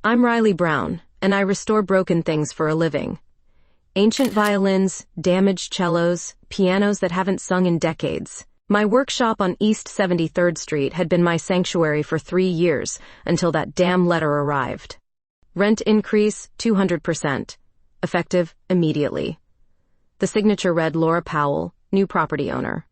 I'm Riley Brown, and I restore broken things for a living. Ancient violins, damaged cellos, pianos that haven't sung in decades. My workshop on East 73rd Street had been my sanctuary for 3 years, until that damn letter arrived. Rent increase, 200%. Effective immediately. The signature read Laura Powell, new property owner.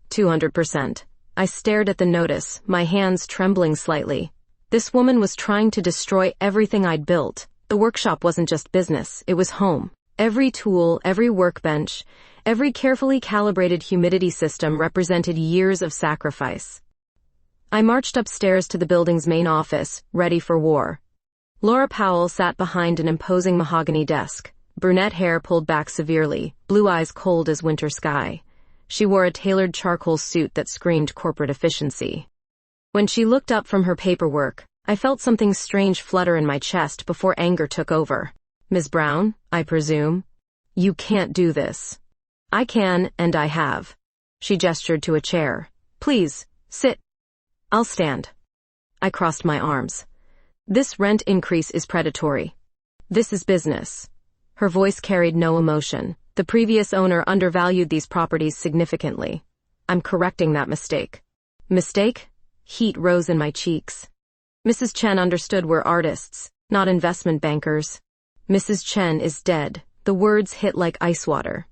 200%. I stared at the notice, my hands trembling slightly. This woman was trying to destroy everything I'd built. The workshop wasn't just business, it was home. Every tool, every workbench, every carefully calibrated humidity system represented years of sacrifice. I marched upstairs to the building's main office, ready for war. Laura Powell sat behind an imposing mahogany desk, brunette hair pulled back severely, blue eyes cold as winter sky. She wore a tailored charcoal suit that screamed corporate efficiency. When she looked up from her paperwork, I felt something strange flutter in my chest before anger took over. Ms. Brown, I presume? You can't do this. I can, and I have. She gestured to a chair. Please, sit. I'll stand. I crossed my arms. This rent increase is predatory. This is business. Her voice carried no emotion. The previous owner undervalued these properties significantly. I'm correcting that mistake. Mistake? Heat rose in my cheeks. Mrs. Chen understood we're artists, not investment bankers. Mrs. Chen is dead. The words hit like ice water.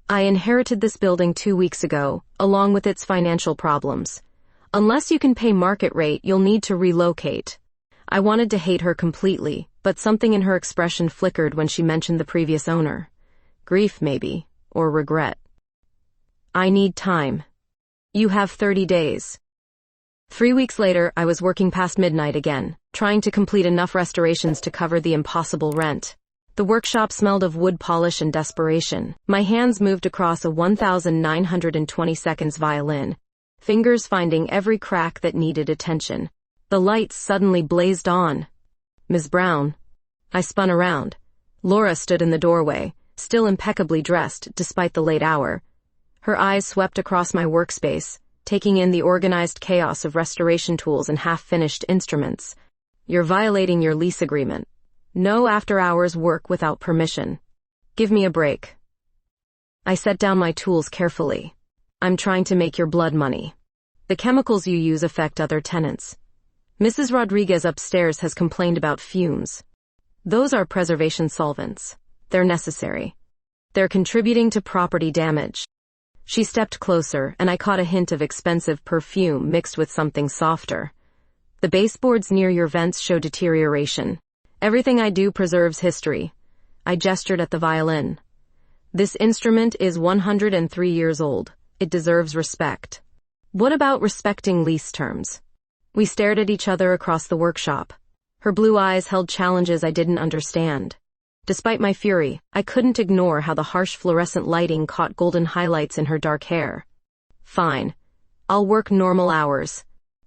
I inherited this building 2 weeks ago, along with its financial problems. Unless you can pay market rate, you'll need to relocate. I wanted to hate her completely, but something in her expression flickered when she mentioned the previous owner. Grief, maybe, or regret. I need time. You have 30 days. 3 weeks later, I was working past midnight again, trying to complete enough restorations to cover the impossible rent. The workshop smelled of wood polish and desperation. My hands moved across a 1,920 seconds violin, fingers finding every crack that needed attention. The lights suddenly blazed on. Ms. Brown. I spun around. Laura stood in the doorway, still impeccably dressed despite the late hour. Her eyes swept across my workspace, taking in the organized chaos of restoration tools and half-finished instruments. You're violating your lease agreement. No after-hours work without permission. Give me a break. I set down my tools carefully. I'm trying to make your blood money. The chemicals you use affect other tenants. Mrs. Rodriguez upstairs has complained about fumes. Those are preservation solvents. They're necessary. They're contributing to property damage. She stepped closer, and I caught a hint of expensive perfume mixed with something softer. The baseboards near your vents show deterioration. Everything I do preserves history. I gestured at the violin. This instrument is 103 years old. It deserves respect. What about respecting lease terms? We stared at each other across the workshop. Her blue eyes held challenges I didn't understand. Despite my fury, I couldn't ignore how the harsh fluorescent lighting caught golden highlights in her dark hair. Fine. I'll work normal hours.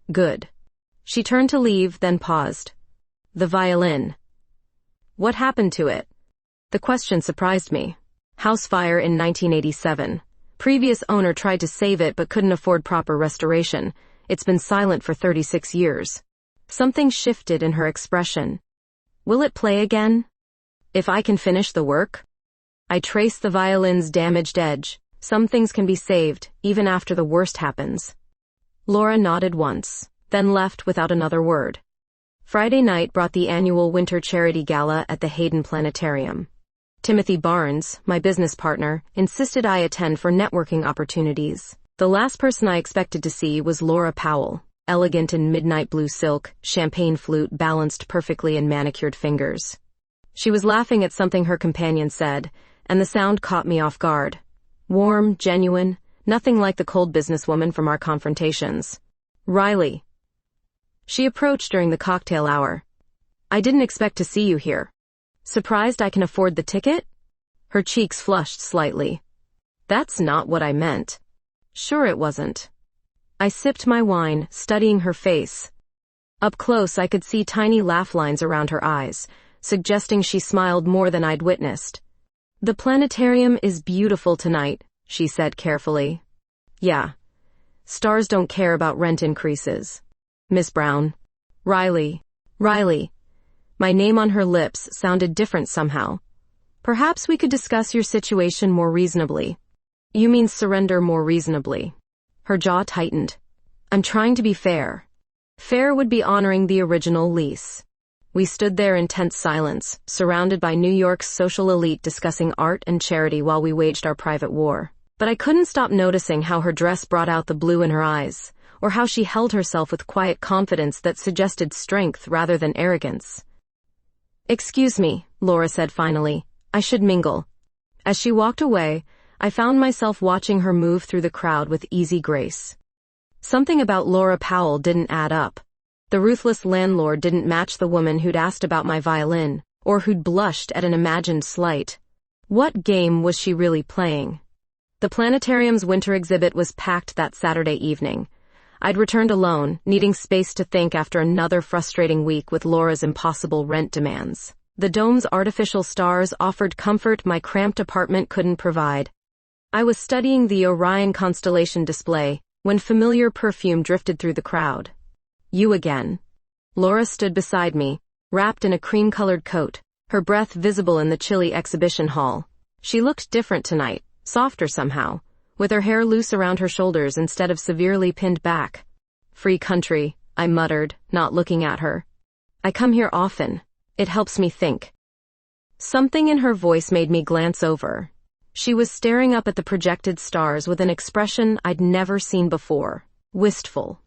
Good. She turned to leave, then paused. The violin. What happened to it? The question surprised me. House fire in 1987. Previous owner tried to save it but couldn't afford proper restoration. It's been silent for 36 years. Something shifted in her expression. Will it play again? If I can finish the work? I traced the violin's damaged edge. Some things can be saved, even after the worst happens. Laura nodded once, then left without another word. Friday night brought the annual winter charity gala at the Hayden Planetarium. Timothy Barnes, my business partner, insisted I attend for networking opportunities. The last person I expected to see was Laura Powell, elegant in midnight blue silk, champagne flute balanced perfectly in manicured fingers. She was laughing at something her companion said, and the sound caught me off guard. Warm, genuine, nothing like the cold businesswoman from our confrontations. Riley. She approached during the cocktail hour. I didn't expect to see you here. Surprised I can afford the ticket? Her cheeks flushed slightly. That's not what I meant. Sure it wasn't. I sipped my wine, studying her face. Up close I could see tiny laugh lines around her eyes, suggesting she smiled more than I'd witnessed. The planetarium is beautiful tonight, she said carefully. Yeah. Stars don't care about rent increases. Miss Brown. Riley. My name on her lips sounded different somehow. Perhaps we could discuss your situation more reasonably. You mean surrender more reasonably. Her jaw tightened. I'm trying to be fair. Fair would be honoring the original lease. We stood there in tense silence, surrounded by New York's social elite discussing art and charity while we waged our private war. But I couldn't stop noticing how her dress brought out the blue in her eyes, or how she held herself with quiet confidence that suggested strength rather than arrogance. Excuse me, Laura said finally. I should mingle. As she walked away, I found myself watching her move through the crowd with easy grace. Something about Laura Powell didn't add up. The ruthless landlord didn't match the woman who'd asked about my violin, or who'd blushed at an imagined slight. What game was she really playing? The planetarium's winter exhibit was packed that Saturday evening. I'd returned alone, needing space to think after another frustrating week with Laura's impossible rent demands. The dome's artificial stars offered comfort my cramped apartment couldn't provide. I was studying the Orion constellation display when familiar perfume drifted through the crowd. You again. Laura stood beside me, wrapped in a cream-colored coat, her breath visible in the chilly exhibition hall. She looked different tonight, softer somehow, with her hair loose around her shoulders instead of severely pinned back. Free country, I muttered, not looking at her. I come here often. It helps me think. Something in her voice made me glance over. She was staring up at the projected stars with an expression I'd never seen before. Wistful.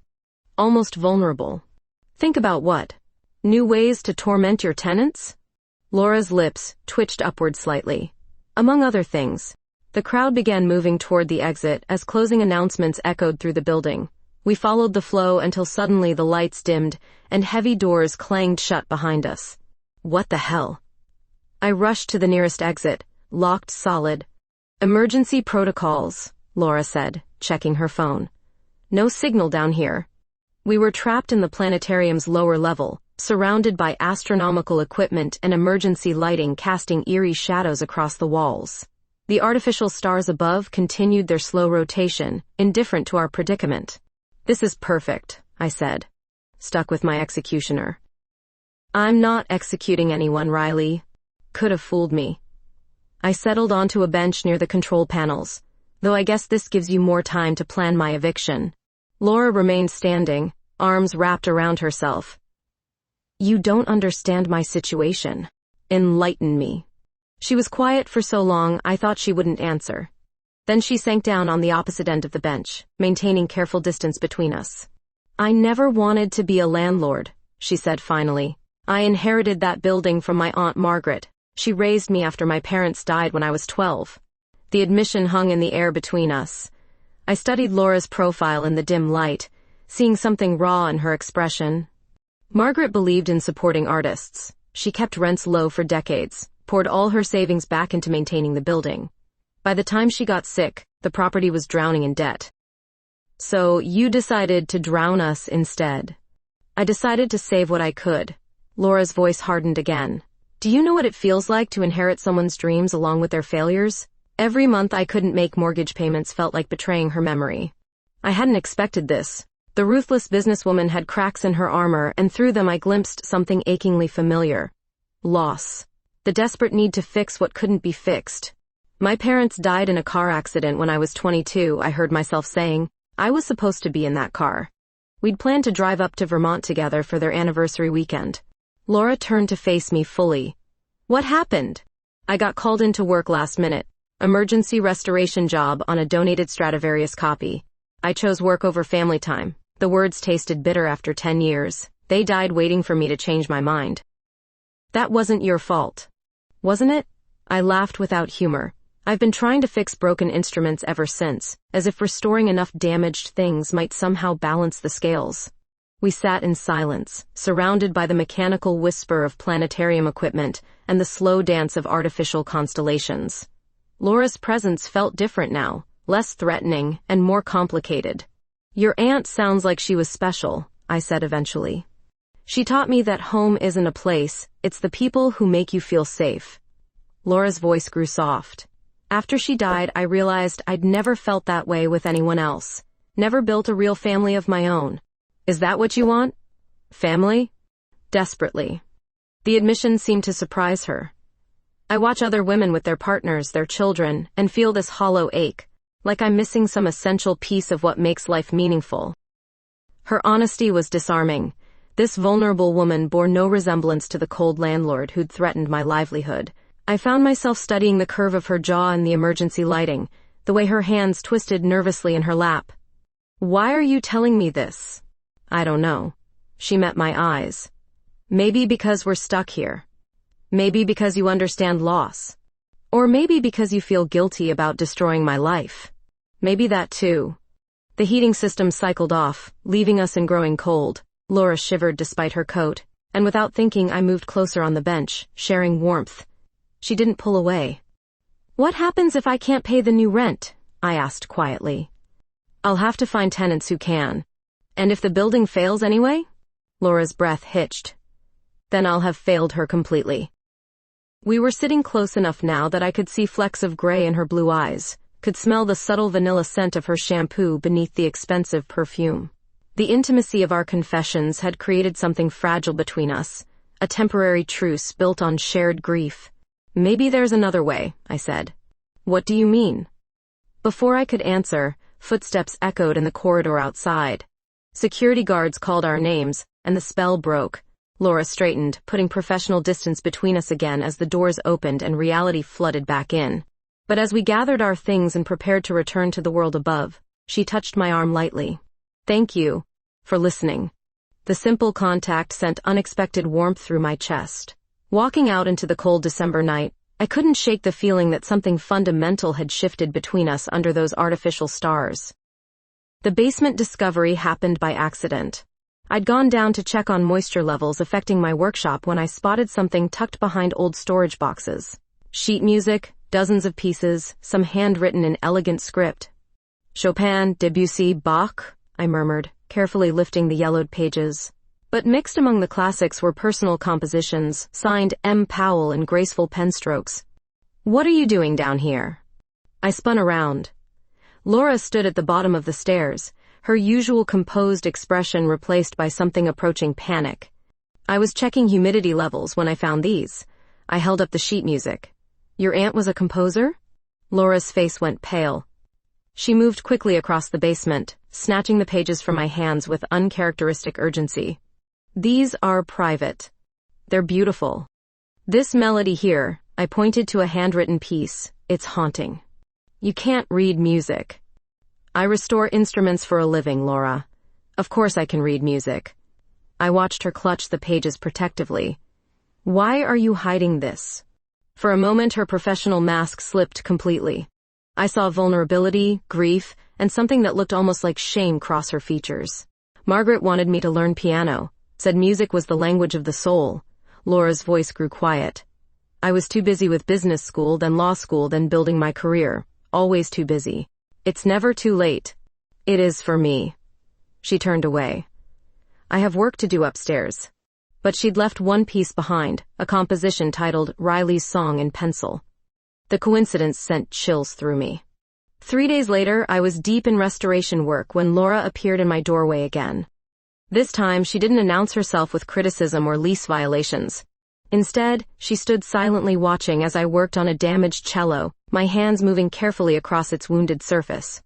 Almost vulnerable. Think about what? New ways to torment your tenants? Laura's lips twitched upward slightly. Among other things, the crowd began moving toward the exit as closing announcements echoed through the building. We followed the flow until suddenly the lights dimmed and heavy doors clanged shut behind us. What the hell? I rushed to the nearest exit, locked solid. Emergency protocols, Laura said, checking her phone. No signal down here. We were trapped in the planetarium's lower level, surrounded by astronomical equipment and emergency lighting casting eerie shadows across the walls. The artificial stars above continued their slow rotation, indifferent to our predicament. This is perfect, I said, stuck with my executioner. I'm not executing anyone, Riley. Could have fooled me. I settled onto a bench near the control panels, though I guess this gives you more time to plan my eviction. Laura remained standing, arms wrapped around herself. You don't understand my situation. Enlighten me. She was quiet for so long I thought she wouldn't answer. Then she sank down on the opposite end of the bench, maintaining careful distance between us. I never wanted to be a landlord, she said finally. I inherited that building from my Aunt Margaret. She raised me after my parents died when I was 12. The admission hung in the air between us. I studied Laura's profile in the dim light, seeing something raw in her expression. Margaret believed in supporting artists. She kept rents low for decades, poured all her savings back into maintaining the building. By the time she got sick, the property was drowning in debt. So you decided to drown us instead. I decided to save what I could. Laura's voice hardened again. Do you know what it feels like to inherit someone's dreams along with their failures? Every month I couldn't make mortgage payments felt like betraying her memory. I hadn't expected this. The ruthless businesswoman had cracks in her armor, and through them I glimpsed something achingly familiar. Loss. The desperate need to fix what couldn't be fixed. My parents died in a car accident when I was 22, I heard myself saying. I was supposed to be in that car. We'd planned to drive up to Vermont together for their anniversary weekend. Laura turned to face me fully. What happened? I got called into work last minute. Emergency restoration job on a donated Stradivarius copy. I chose work over family time. The words tasted bitter after 10 years. They died waiting for me to change my mind. That wasn't your fault. Wasn't it? I laughed without humor. I've been trying to fix broken instruments ever since, as if restoring enough damaged things might somehow balance the scales. We sat in silence, surrounded by the mechanical whisper of planetarium equipment and the slow dance of artificial constellations. Laura's presence felt different now, less threatening and more complicated. Your aunt sounds like she was special, I said eventually. She taught me that home isn't a place, it's the people who make you feel safe. Laura's voice grew soft. After she died, I realized I'd never felt that way with anyone else. Never built a real family of my own. Is that what you want? Family? Desperately. The admission seemed to surprise her. I watch other women with their partners, their children, and feel this hollow ache, like I'm missing some essential piece of what makes life meaningful. Her honesty was disarming. This vulnerable woman bore no resemblance to the cold landlord who'd threatened my livelihood. I found myself studying the curve of her jaw in the emergency lighting, the way her hands twisted nervously in her lap. Why are you telling me this? I don't know. She met my eyes. Maybe because we're stuck here. Maybe because you understand loss. Or maybe because you feel guilty about destroying my life. Maybe that too. The heating system cycled off, leaving us in growing cold. Laura shivered despite her coat, and without thinking I moved closer on the bench, sharing warmth. She didn't pull away. What happens if I can't pay the new rent? I asked quietly. I'll have to find tenants who can. And if the building fails anyway? Laura's breath hitched. Then I'll have failed her completely. We were sitting close enough now that I could see flecks of gray in her blue eyes, could smell the subtle vanilla scent of her shampoo beneath the expensive perfume. The intimacy of our confessions had created something fragile between us, a temporary truce built on shared grief. Maybe there's another way, I said. What do you mean? Before I could answer, footsteps echoed in the corridor outside. Security guards called our names, and the spell broke. Laura straightened, putting professional distance between us again as the doors opened and reality flooded back in. But as we gathered our things and prepared to return to the world above, she touched my arm lightly. Thank you for listening. The simple contact sent unexpected warmth through my chest. Walking out into the cold December night, I couldn't shake the feeling that something fundamental had shifted between us under those artificial stars. The basement discovery happened by accident. I'd gone down to check on moisture levels affecting my workshop when I spotted something tucked behind old storage boxes. Sheet music, dozens of pieces, some handwritten in elegant script. Chopin, Debussy, Bach, I murmured, carefully lifting the yellowed pages. But mixed among the classics were personal compositions, signed M. Powell in graceful pen strokes. What are you doing down here? I spun around. Laura stood at the bottom of the stairs, her usual composed expression replaced by something approaching panic. I was checking humidity levels when I found these. I held up the sheet music. Your aunt was a composer? Laura's face went pale. She moved quickly across the basement, snatching the pages from my hands with uncharacteristic urgency. These are private. They're beautiful. This melody here, I pointed to a handwritten piece, it's haunting. You can't read music. I restore instruments for a living, Laura. Of course I can read music. I watched her clutch the pages protectively. Why are you hiding this? For a moment her professional mask slipped completely. I saw vulnerability, grief, and something that looked almost like shame cross her features. Margaret wanted me to learn piano, said music was the language of the soul. Laura's voice grew quiet. I was too busy with business school, then law school, then building my career. Always too busy. It's never too late. It is for me. She turned away. I have work to do upstairs. But she'd left one piece behind, a composition titled Riley's Song in pencil. The coincidence sent chills through me. 3 days later, I was deep in restoration work when Laura appeared in my doorway again. This time, she didn't announce herself with criticism or lease violations. Instead, she stood silently watching as I worked on a damaged cello, my hands moving carefully across its wounded surface.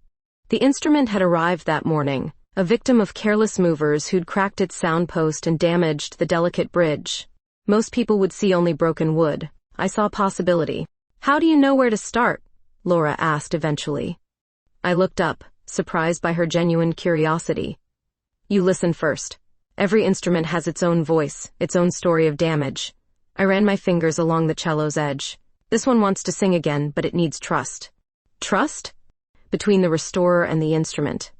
The instrument had arrived that morning, a victim of careless movers who'd cracked its sound post and damaged the delicate bridge. Most people would see only broken wood. I saw possibility. How do you know where to start? Laura asked eventually. I looked up, surprised by her genuine curiosity. You listen first. Every instrument has its own voice, its own story of damage. I ran my fingers along the cello's edge. This one wants to sing again, but it needs trust. Trust? Between the restorer and the instrument.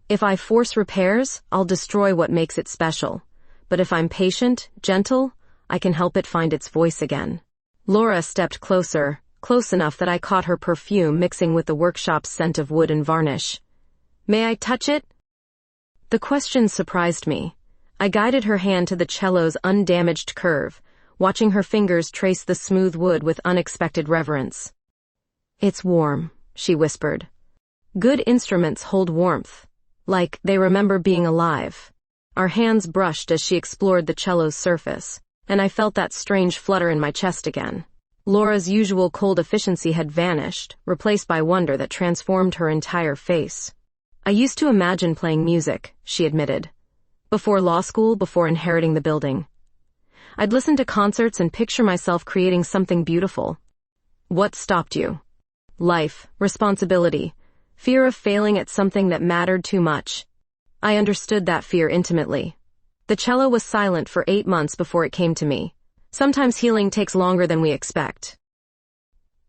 If I force repairs, I'll destroy what makes it special. But if I'm patient, gentle, I can help it find its voice again. Laura stepped closer, close enough that I caught her perfume mixing with the workshop's scent of wood and varnish. May I touch it? The question surprised me. I guided her hand to the cello's undamaged curve, watching her fingers trace the smooth wood with unexpected reverence. It's warm, she whispered. Good instruments hold warmth, like they remember being alive. Our hands brushed as she explored the cello's surface, and I felt that strange flutter in my chest again. Laura's usual cold efficiency had vanished, replaced by wonder that transformed her entire face. I used to imagine playing music, she admitted. Before law school, before inheriting the building. I'd listen to concerts and picture myself creating something beautiful. What stopped you? Life, responsibility, fear of failing at something that mattered too much. I understood that fear intimately. The cello was silent for 8 months before it came to me. Sometimes healing takes longer than we expect.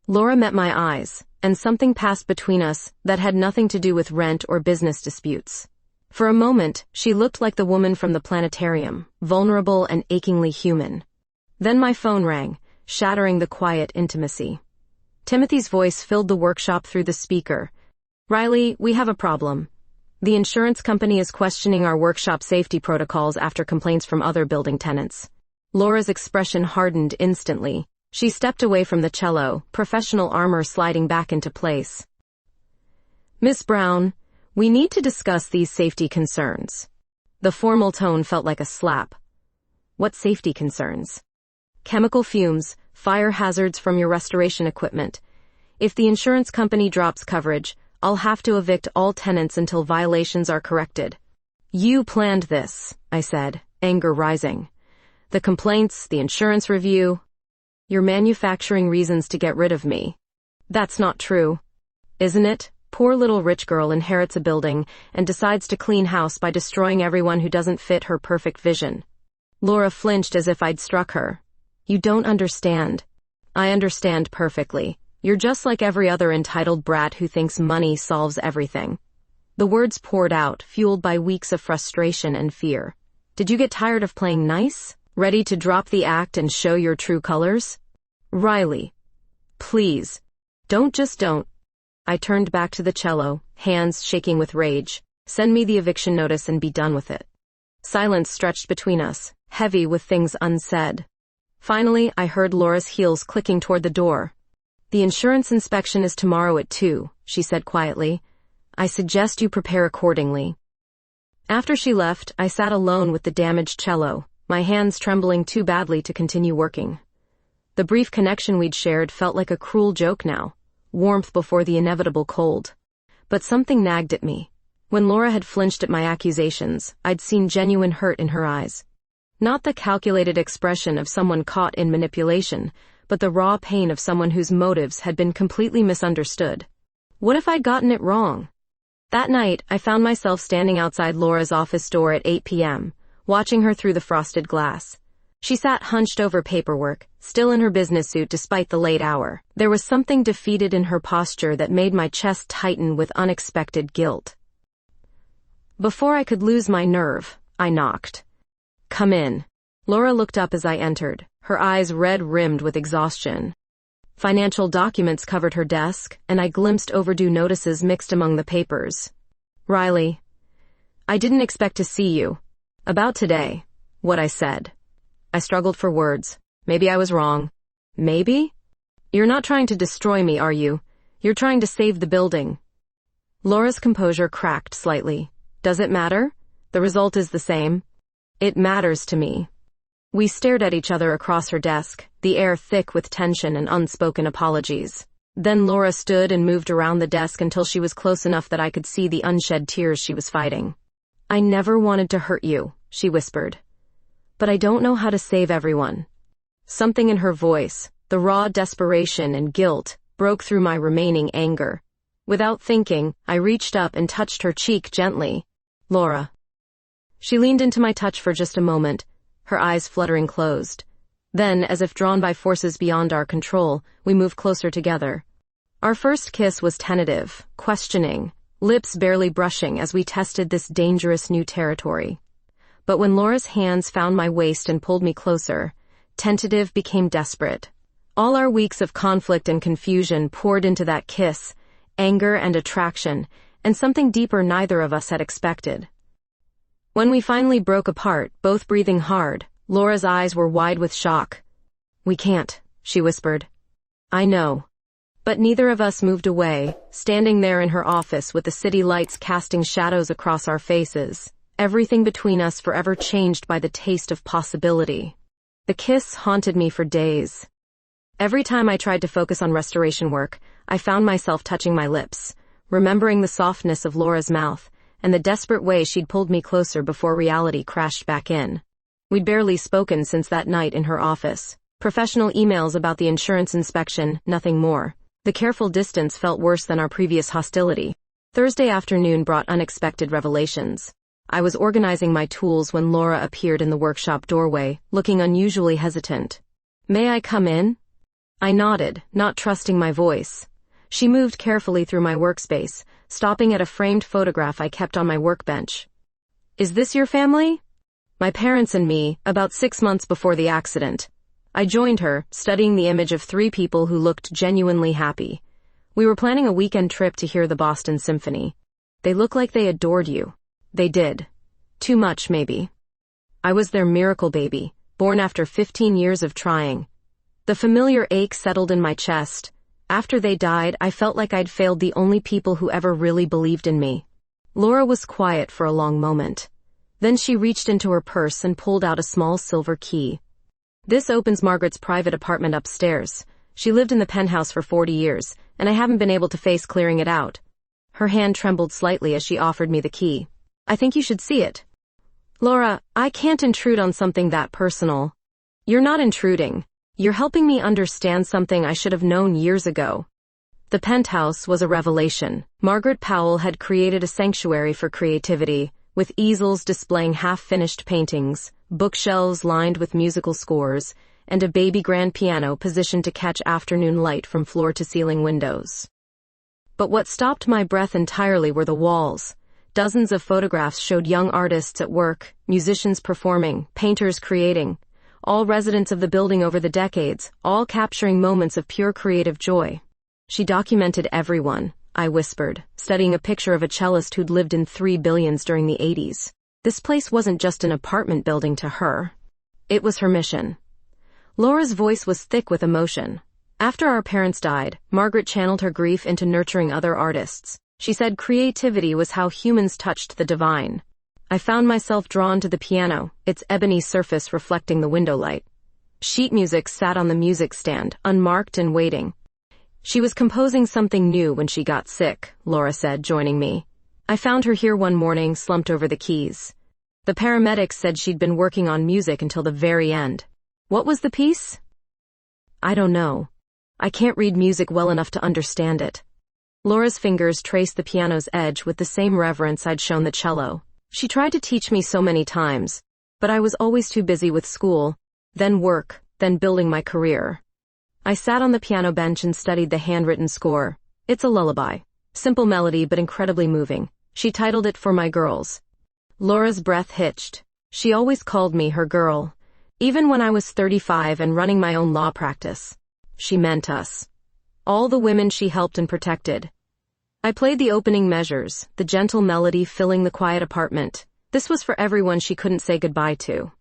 Laura met my eyes, and something passed between us that had nothing to do with rent or business disputes. For a moment, she looked like the woman from the planetarium, vulnerable and achingly human. Then my phone rang, shattering the quiet intimacy. Timothy's voice filled the workshop through the speaker. "Riley, we have a problem. The insurance company is questioning our workshop safety protocols after complaints from other building tenants." Laura's expression hardened instantly. She stepped away from the cello, professional armor sliding back into place. "Miss Brown, we need to discuss these safety concerns." The formal tone felt like a slap. "What safety concerns?" "Chemical fumes, fire hazards from your restoration equipment. If the insurance company drops coverage, I'll have to evict all tenants until violations are corrected." "You planned this," I said, anger rising. "The complaints, the insurance review. You're manufacturing reasons to get rid of me." "That's not true. Isn't it? Poor little rich girl inherits a building and decides to clean house by destroying everyone who doesn't fit her perfect vision." Laura flinched as if I'd struck her. "You don't understand." "I understand perfectly. You're just like every other entitled brat who thinks money solves everything." The words poured out, fueled by weeks of frustration and fear. "Did you get tired of playing nice? Ready to drop the act and show your true colors?" "Riley, please, don't." I turned back to the cello, hands shaking with rage. "Send me the eviction notice and be done with it." Silence stretched between us, heavy with things unsaid. Finally, I heard Laura's heels clicking toward the door. "The insurance inspection is tomorrow at 2, she said quietly. "I suggest you prepare accordingly." After she left, I sat alone with the damaged cello, my hands trembling too badly to continue working. The brief connection we'd shared felt like a cruel joke now, warmth before the inevitable cold. But something nagged at me. When Laura had flinched at my accusations, I'd seen genuine hurt in her eyes. Not the calculated expression of someone caught in manipulation, but the raw pain of someone whose motives had been completely misunderstood. What if I'd gotten it wrong? That night, I found myself standing outside Laura's office door at 8 p.m., watching her through the frosted glass. She sat hunched over paperwork, still in her business suit despite the late hour. There was something defeated in her posture that made my chest tighten with unexpected guilt. Before I could lose my nerve, I knocked. "Come in." Laura looked up as I entered, her eyes red-rimmed with exhaustion. Financial documents covered her desk, and I glimpsed overdue notices mixed among the papers. "Riley, I didn't expect to see you. About today," what I said. I struggled for words. Maybe I was wrong. Maybe? "You're not trying to destroy me, are you? You're trying to save the building." Laura's composure cracked slightly. "Does it matter? The result is the same." "It matters to me." We stared at each other across her desk, the air thick with tension and unspoken apologies. Then Laura stood and moved around the desk until she was close enough that I could see the unshed tears she was fighting. "I never wanted to hurt you," she whispered. "But I don't know how to save everyone." Something in her voice, the raw desperation and guilt, broke through my remaining anger. Without thinking, I reached up and touched her cheek gently. "Laura." She leaned into my touch for just a moment, her eyes fluttering closed. Then, as if drawn by forces beyond our control, we moved closer together. Our first kiss was tentative, questioning, lips barely brushing as we tested this dangerous new territory. But when Laura's hands found my waist and pulled me closer, tentative became desperate. All our weeks of conflict and confusion poured into that kiss, anger and attraction, and something deeper neither of us had expected. When we finally broke apart, both breathing hard, Laura's eyes were wide with shock. "We can't," she whispered. "I know." But neither of us moved away, standing there in her office with the city lights casting shadows across our faces, everything between us forever changed by the taste of possibility. The kiss haunted me for days. Every time I tried to focus on restoration work, I found myself touching my lips, remembering the softness of Laura's mouth, and the desperate way she'd pulled me closer before reality crashed back in. We'd barely spoken since that night in her office. Professional emails about the insurance inspection, nothing more. The careful distance felt worse than our previous hostility. Thursday afternoon brought unexpected revelations. I was organizing my tools when Laura appeared in the workshop doorway, looking unusually hesitant. "May I come in?" I nodded, not trusting my voice. She moved carefully through my workspace, stopping at a framed photograph I kept on my workbench. "Is this your family?" "My parents and me, about 6 months before the accident." I joined her, studying the image of 3 people who looked genuinely happy. "We were planning a weekend trip to hear the Boston Symphony. They look like they adored you." They did. Too much, maybe. I was their miracle baby, born after 15 years of trying. The familiar ache settled in my chest. After they died, I felt like I'd failed the only people who ever really believed in me. Laura was quiet for a long moment. Then she reached into her purse and pulled out a small silver key. "This opens Margaret's private apartment upstairs. She lived in the penthouse for 40 years, and I haven't been able to face clearing it out." Her hand trembled slightly as she offered me the key. "I think you should see it." "Laura, I can't intrude on something that personal." "You're not intruding. You're helping me understand something I should have known years ago." The penthouse was a revelation. Margaret Powell had created a sanctuary for creativity, with easels displaying half-finished paintings, bookshelves lined with musical scores, and a baby grand piano positioned to catch afternoon light from floor-to-ceiling windows. But what stopped my breath entirely were the walls. Dozens of photographs showed young artists at work, musicians performing, painters creating, all residents of the building over the decades, all capturing moments of pure creative joy. "She documented everyone," I whispered, studying a picture of a cellist who'd lived in 3 billions during the 80s. This place wasn't just an apartment building to her. It was her mission. Laura's voice was thick with emotion. "After our parents died, Margaret channeled her grief into nurturing other artists. She said creativity was how humans touched the divine." I found myself drawn to the piano, its ebony surface reflecting the window light. Sheet music sat on the music stand, unmarked and waiting. "She was composing something new when she got sick," Laura said, joining me. "I found her here one morning, slumped over the keys. The paramedics said she'd been working on music until the very end." "What was the piece?" "I don't know. I can't read music well enough to understand it." Laura's fingers traced the piano's edge with the same reverence I'd shown the cello. "She tried to teach me so many times, but I was always too busy with school, then work, then building my career." I sat on the piano bench and studied the handwritten score. It's a lullaby. Simple melody but incredibly moving. She titled it "For My Girls." Laura's breath hitched. She always called me her girl, even when I was 35 and running my own law practice. She meant us. All the women she helped and protected. I played the opening measures, the gentle melody filling the quiet apartment. This was for everyone she couldn't say goodbye to.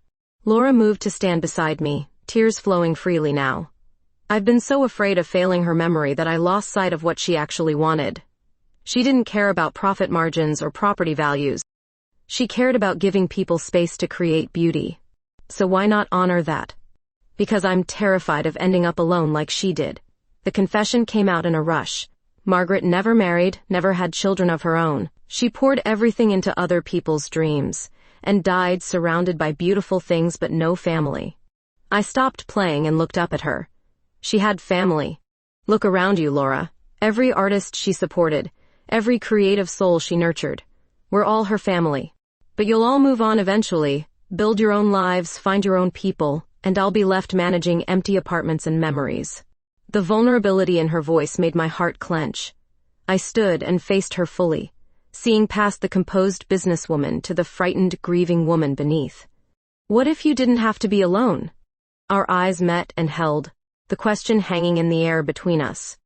Laura moved to stand beside me, tears flowing freely now. I've been so afraid of failing her memory that I lost sight of what she actually wanted. She didn't care about profit margins or property values. She cared about giving people space to create beauty. So why not honor that? Because I'm terrified of ending up alone like she did. The confession came out in a rush. Margaret never married, never had children of her own. She poured everything into other people's dreams, and died surrounded by beautiful things but no family. I stopped playing and looked up at her. She had family. Look around you, Laura. Every artist she supported, every creative soul she nurtured. We're all her family. But you'll all move on eventually, build your own lives, find your own people, and I'll be left managing empty apartments and memories. The vulnerability in her voice made my heart clench. I stood and faced her fully, seeing past the composed businesswoman to the frightened, grieving woman beneath. "What if you didn't have to be alone?" Our eyes met and held, the question hanging in the air between us.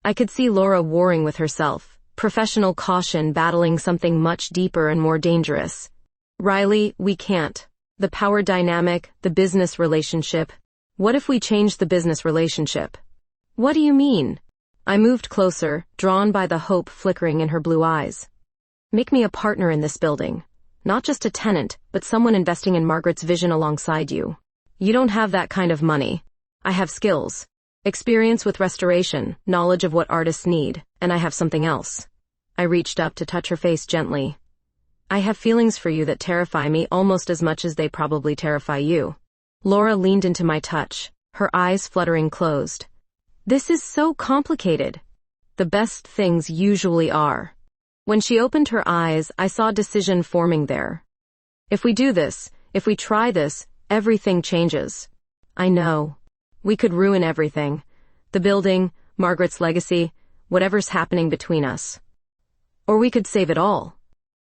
I could see Laura warring with herself, professional caution battling something much deeper and more dangerous. "Riley, we can't. The power dynamic, the business relationship. What if we change the business relationship?" "What do you mean?" I moved closer, drawn by the hope flickering in her blue eyes. "Make me a partner in this building. Not just a tenant, but someone investing in Margaret's vision alongside you. You don't have that kind of money. I have skills, experience with restoration, knowledge of what artists need, and I have something else. I reached up to touch her face gently. I have feelings for you that terrify me almost as much as they probably terrify you. Laura leaned into my touch, her eyes fluttering closed. This is so complicated. The best things usually are. When she opened her eyes, I saw decision forming there. If we do this, if we try this, everything changes. I know. We could ruin everything. The building, Margaret's legacy, whatever's happening between us. Or we could save it all.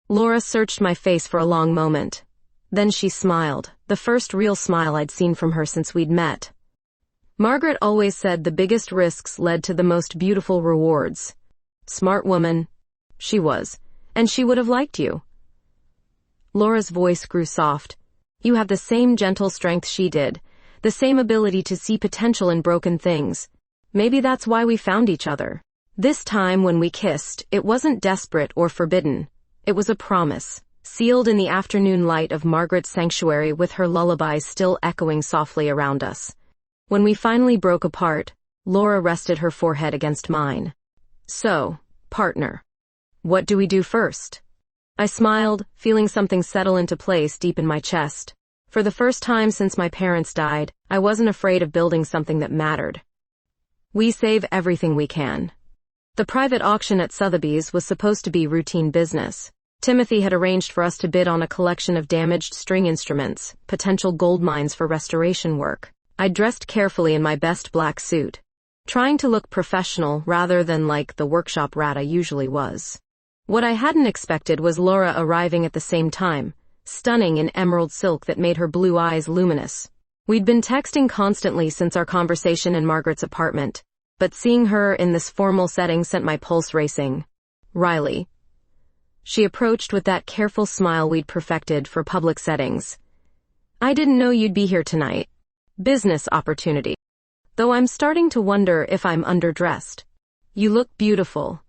Laura searched my face for a long moment. Then she smiled, the first real smile I'd seen from her since we'd met. Margaret always said the biggest risks led to the most beautiful rewards. Smart woman. She was. And she would have liked you. Laura's voice grew soft. You have the same gentle strength she did, the same ability to see potential in broken things. Maybe that's why we found each other. This time when we kissed, it wasn't desperate or forbidden. It was a promise, sealed in the afternoon light of Margaret's sanctuary with her lullabies still echoing softly around us. When we finally broke apart, Laura rested her forehead against mine. So, partner, what do we do first? I smiled, feeling something settle into place deep in my chest. For the first time since my parents died, I wasn't afraid of building something that mattered. We save everything we can. The private auction at Sotheby's was supposed to be routine business. Timothy had arranged for us to bid on a collection of damaged string instruments, potential gold mines for restoration work. I dressed carefully in my best black suit, trying to look professional rather than like the workshop rat I usually was. What I hadn't expected was Laura arriving at the same time, stunning in emerald silk that made her blue eyes luminous. We'd been texting constantly since our conversation in Margaret's apartment, but seeing her in this formal setting sent my pulse racing. Riley. She approached with that careful smile we'd perfected for public settings. I didn't know you'd be here tonight. Business opportunity. Though I'm starting to wonder if I'm underdressed. You look beautiful.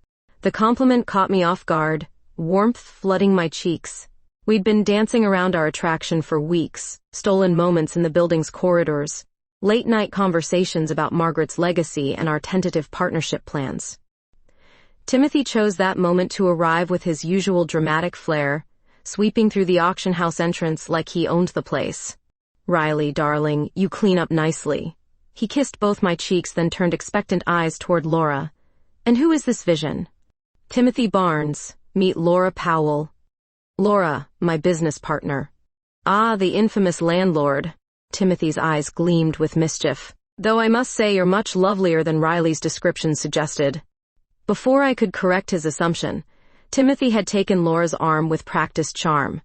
The compliment caught me off guard, warmth flooding my cheeks. We'd been dancing around our attraction for weeks, stolen moments in the building's corridors, late-night conversations about Margaret's legacy and our tentative partnership plans. Timothy chose that moment to arrive with his usual dramatic flair, sweeping through the auction house entrance like he owned the place. Riley, darling, you clean up nicely. He kissed both my cheeks, then turned expectant eyes toward Laura. And who is this vision? Timothy Barnes, meet Laura Powell. Laura, my business partner. Ah, the infamous landlord. Timothy's eyes gleamed with mischief. Though I must say you're much lovelier than Riley's description suggested. Before I could correct his assumption, Timothy had taken Laura's arm with practiced charm.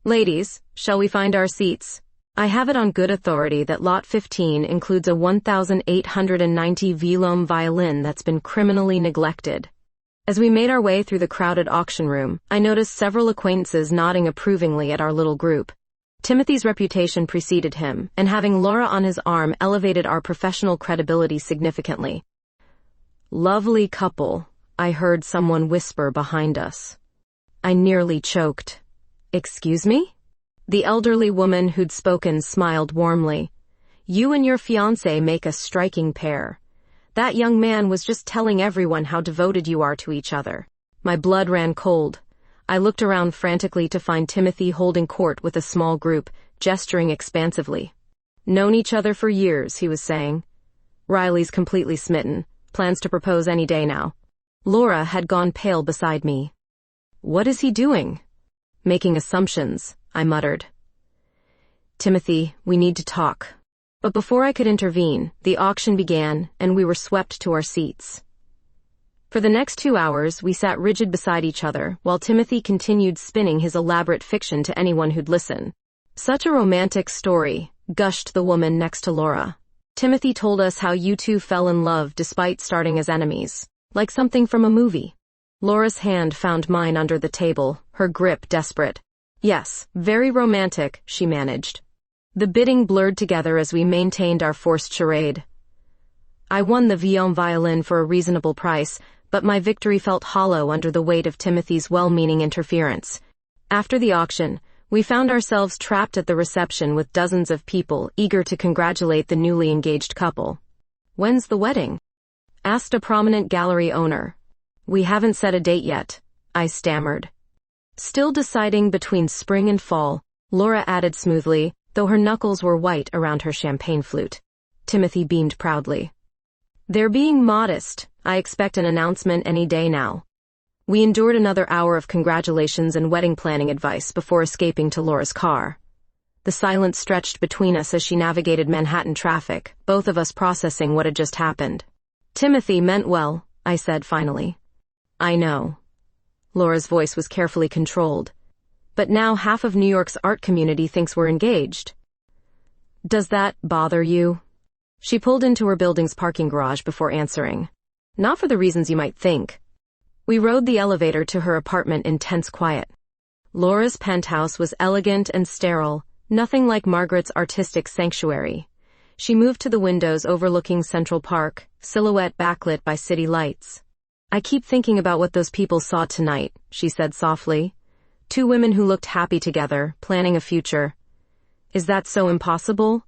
Ladies, shall we find our seats? I have it on good authority that Lot 15 includes a 1,890 Villom violin that's been criminally neglected. As we made our way through the crowded auction room, I noticed several acquaintances nodding approvingly at our little group. Timothy's reputation preceded him, and having Laura on his arm elevated our professional credibility significantly. Lovely couple, I heard someone whisper behind us. I nearly choked. Excuse me? The elderly woman who'd spoken smiled warmly. You and your fiancé make a striking pair. That young man was just telling everyone how devoted you are to each other. My blood ran cold. I looked around frantically to find Timothy holding court with a small group, gesturing expansively. Known each other for years, he was saying. Riley's completely smitten. Plans to propose any day now. Laura had gone pale beside me. What is he doing? Making assumptions, I muttered. Timothy, we need to talk. But before I could intervene, the auction began, and we were swept to our seats. For the next 2 hours, we sat rigid beside each other, while Timothy continued spinning his elaborate fiction to anyone who'd listen. Such a romantic story, gushed the woman next to Laura. Timothy told us how you two fell in love despite starting as enemies, like something from a movie. Laura's hand found mine under the table, her grip desperate. Yes, very romantic, she managed. The bidding blurred together as we maintained our forced charade. I won the Villom violin for a reasonable price, but my victory felt hollow under the weight of Timothy's well-meaning interference. After the auction, We found ourselves trapped at the reception with dozens of people eager to congratulate the newly engaged couple. "When's the wedding?" asked a prominent gallery owner. "We haven't set a date yet," I stammered. "Still deciding between spring and fall," Laura added smoothly, though her knuckles were white around her champagne flute. Timothy beamed proudly. "They're being modest. I expect an announcement any day now." We endured another hour of congratulations and wedding planning advice before escaping to Laura's car. The silence stretched between us as she navigated Manhattan traffic, both of us processing what had just happened. "Timothy meant well," I said finally. "I know." Laura's voice was carefully controlled. "But now half of New York's art community thinks we're engaged. Does that bother you?" She pulled into her building's parking garage before answering. "Not for the reasons you might think." We rode the elevator to her apartment in tense quiet. Laura's penthouse was elegant and sterile, nothing like Margaret's artistic sanctuary. She moved to the windows overlooking Central Park, silhouette backlit by city lights. "I keep thinking about what those people saw tonight," she said softly. "Two women who looked happy together, planning a future. Is that so impossible?"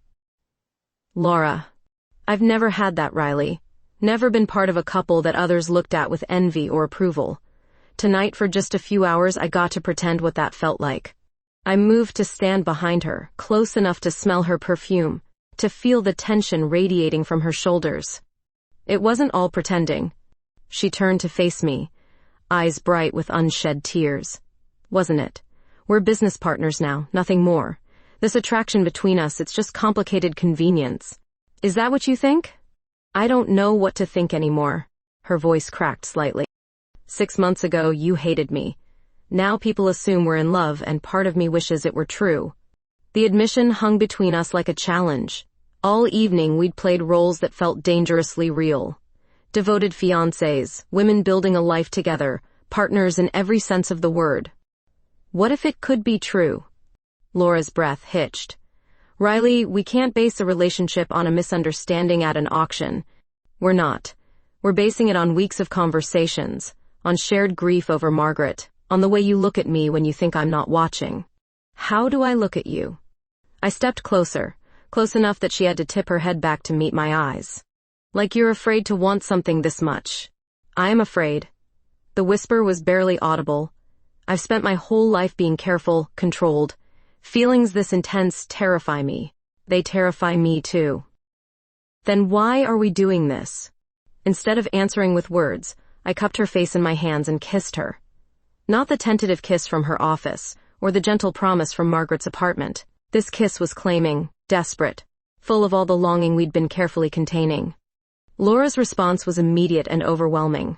"Laura, I've never had that, Riley. Never been part of a couple that others looked at with envy or approval. Tonight, for just a few hours, I got to pretend what that felt like." I moved to stand behind her, close enough to smell her perfume, to feel the tension radiating from her shoulders. "It wasn't all pretending." She turned to face me, eyes bright with unshed tears. "Wasn't it? We're business partners now, nothing more. This attraction between us, it's just complicated convenience. Is that what you think?" "I don't know what to think anymore." Her voice cracked slightly. 6 months ago, you hated me. Now people assume we're in love, and part of me wishes it were true." The admission hung between us like a challenge. All evening we'd played roles that felt dangerously real. Devoted fiancés, women building a life together, partners in every sense of the word. What if it could be true? Laura's breath hitched. "Riley, we can't base a relationship on a misunderstanding at an auction. We're not. We're basing it on weeks of conversations, on shared grief over Margaret, on the way you look at me when you think I'm not watching." "How do I look at you?" I stepped closer, close enough that she had to tip her head back to meet my eyes. "Like you're afraid to want something this much." "I am afraid." The whisper was barely audible. "I've spent my whole life being careful, controlled. Feelings this intense terrify me. They terrify me too." "Then why are we doing this?" Instead of answering with words, I cupped her face in my hands and kissed her. Not the tentative kiss from her office, or the gentle promise from Margaret's apartment. This kiss was claiming, desperate, full of all the longing we'd been carefully containing. Laura's response was immediate and overwhelming.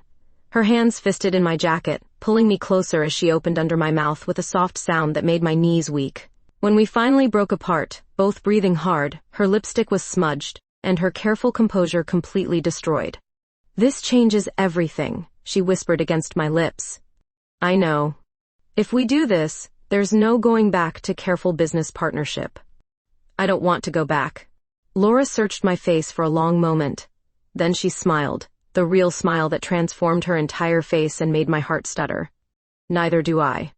Her hands fisted in my jacket, pulling me closer as she opened under my mouth with a soft sound that made my knees weak. When we finally broke apart, both breathing hard, her lipstick was smudged, and her careful composure completely destroyed. "This changes everything," she whispered against my lips. "I know. If we do this, there's no going back to careful business partnership." "I don't want to go back." Laura searched my face for a long moment. Then she smiled, the real smile that transformed her entire face and made my heart stutter. "Neither do I."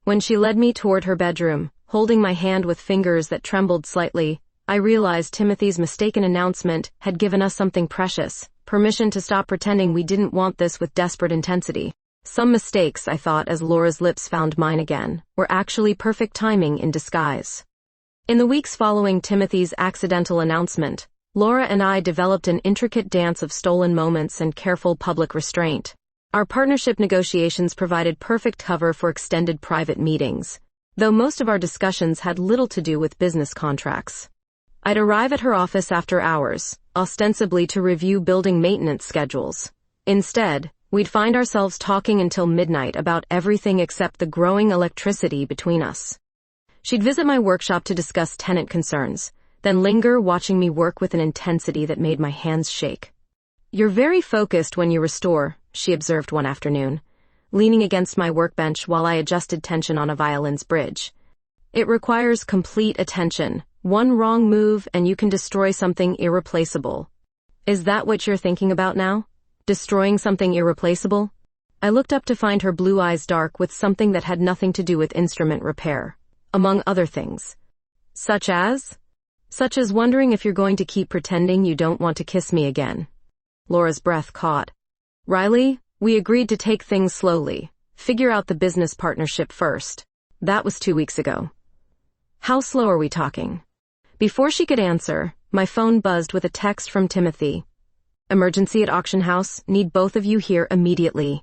When she led me toward her bedroom, holding my hand with fingers that trembled slightly, I realized Timothy's mistaken announcement had given us something precious, permission to stop pretending we didn't want this with desperate intensity. Some mistakes, I thought as Laura's lips found mine again, were actually perfect timing in disguise. In the weeks following Timothy's accidental announcement, Laura and I developed an intricate dance of stolen moments and careful public restraint. Our partnership negotiations provided perfect cover for extended private meetings, though most of our discussions had little to do with business contracts. I'd arrive at her office after hours, ostensibly to review building maintenance schedules. Instead, we'd find ourselves talking until midnight about everything except the growing electricity between us. She'd visit my workshop to discuss tenant concerns, then linger watching me work with an intensity that made my hands shake. "You're very focused when you restore," she observed one afternoon, leaning against my workbench while I adjusted tension on a violin's bridge. "It requires complete attention. One wrong move and you can destroy something irreplaceable." "Is that what you're thinking about now? Destroying something irreplaceable?" I looked up to find her blue eyes dark with something that had nothing to do with instrument repair. among other things. Such as? Such as wondering if you're going to keep pretending you don't want to kiss me again. Laura's breath caught. Riley, we agreed to take things slowly, figure out the business partnership first. That was 2 weeks ago. How slow are we talking? Before she could answer, my phone buzzed with a text from Timothy. Emergency at auction house, need both of you here immediately.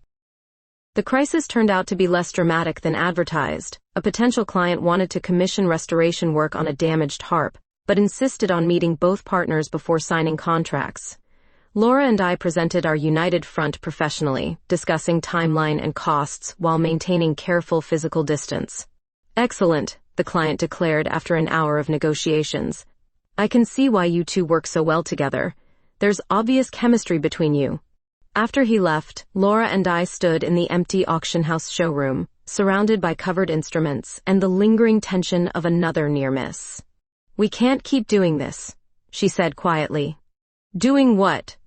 The crisis turned out to be less dramatic than advertised. A potential client wanted to commission restoration work on a damaged harp, but insisted on meeting both partners before signing contracts. Laura and I presented our united front professionally, discussing timeline and costs while maintaining careful physical distance. Excellent, the client declared after an hour of negotiations. I can see why you two work so well together. There's obvious chemistry between you. After he left, Laura and I stood in the empty auction house showroom, surrounded by covered instruments and the lingering tension of another near miss. We can't keep doing this, she said quietly. Doing what?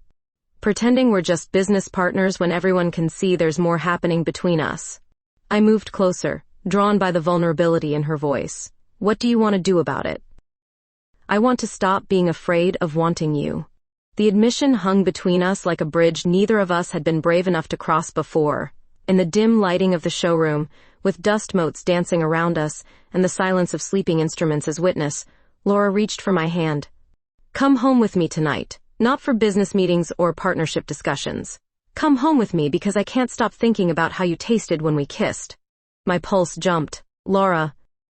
Pretending we're just business partners when everyone can see there's more happening between us. I moved closer, drawn by the vulnerability in her voice. What do you want to do about it? I want to stop being afraid of wanting you. The admission hung between us like a bridge neither of us had been brave enough to cross before. In the dim lighting of the showroom, with dust motes dancing around us and the silence of sleeping instruments as witness, Laura reached for my hand. Come home with me tonight, not for business meetings or partnership discussions. Come home with me because I can't stop thinking about how you tasted when we kissed. My pulse jumped. Laura,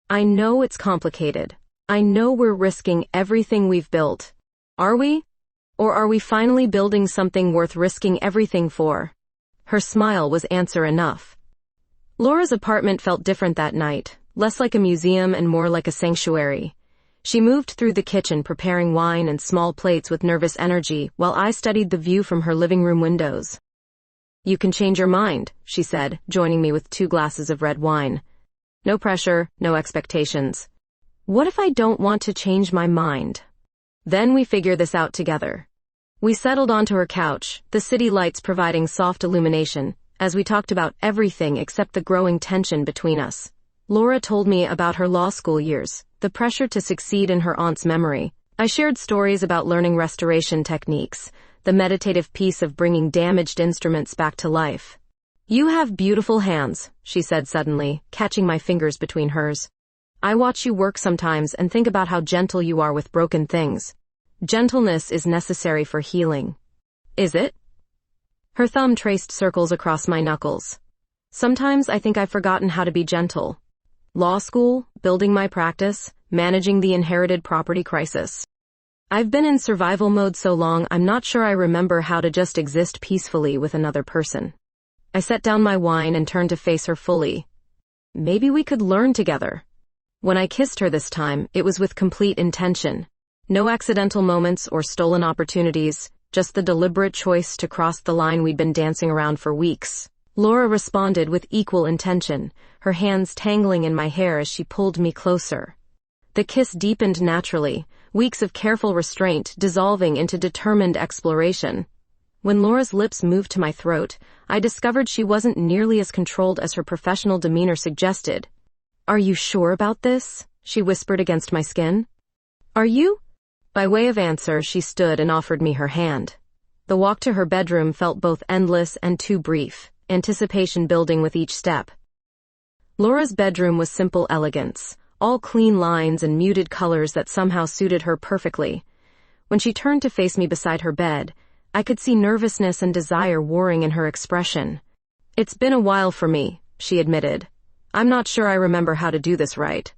I know it's complicated. I know we're risking everything we've built. Are we? Or are we finally building something worth risking everything for? Her smile was answer enough. Laura's apartment felt different that night, less like a museum and more like a sanctuary. She moved through the kitchen preparing wine and small plates with nervous energy while I studied the view from her living room windows. You can change your mind, she said, joining me with 2 glasses of red wine. No pressure, no expectations. What if I don't want to change my mind? Then we figure this out together. We settled onto her couch, the city lights providing soft illumination, as we talked about everything except the growing tension between us. Laura told me about her law school years, the pressure to succeed in her aunt's memory. I shared stories about learning restoration techniques, the meditative peace of bringing damaged instruments back to life. You have beautiful hands, she said suddenly, catching my fingers between hers. I watch you work sometimes and think about how gentle you are with broken things. Gentleness is necessary for healing. Is it? Her thumb traced circles across my knuckles. Sometimes I think I've forgotten how to be gentle. Law school, building my practice, managing the inherited property crisis. I've been in survival mode so long I'm not sure I remember how to just exist peacefully with another person. I set down my wine and turned to face her fully. Maybe we could learn together. When I kissed her this time, it was with complete intention. No accidental moments or stolen opportunities, just the deliberate choice to cross the line we'd been dancing around for weeks. Laura responded with equal intention, her hands tangling in my hair as she pulled me closer. The kiss deepened naturally, weeks of careful restraint dissolving into determined exploration. When Laura's lips moved to my throat, I discovered she wasn't nearly as controlled as her professional demeanor suggested. Are you sure about this? She whispered against my skin. Are you? By way of answer, she stood and offered me her hand. The walk to her bedroom felt both endless and too brief, anticipation building with each step. Laura's bedroom was simple elegance, all clean lines and muted colors that somehow suited her perfectly. When she turned to face me beside her bed, I could see nervousness and desire warring in her expression. It's been a while for me, she admitted. I'm not sure I remember how to do this right.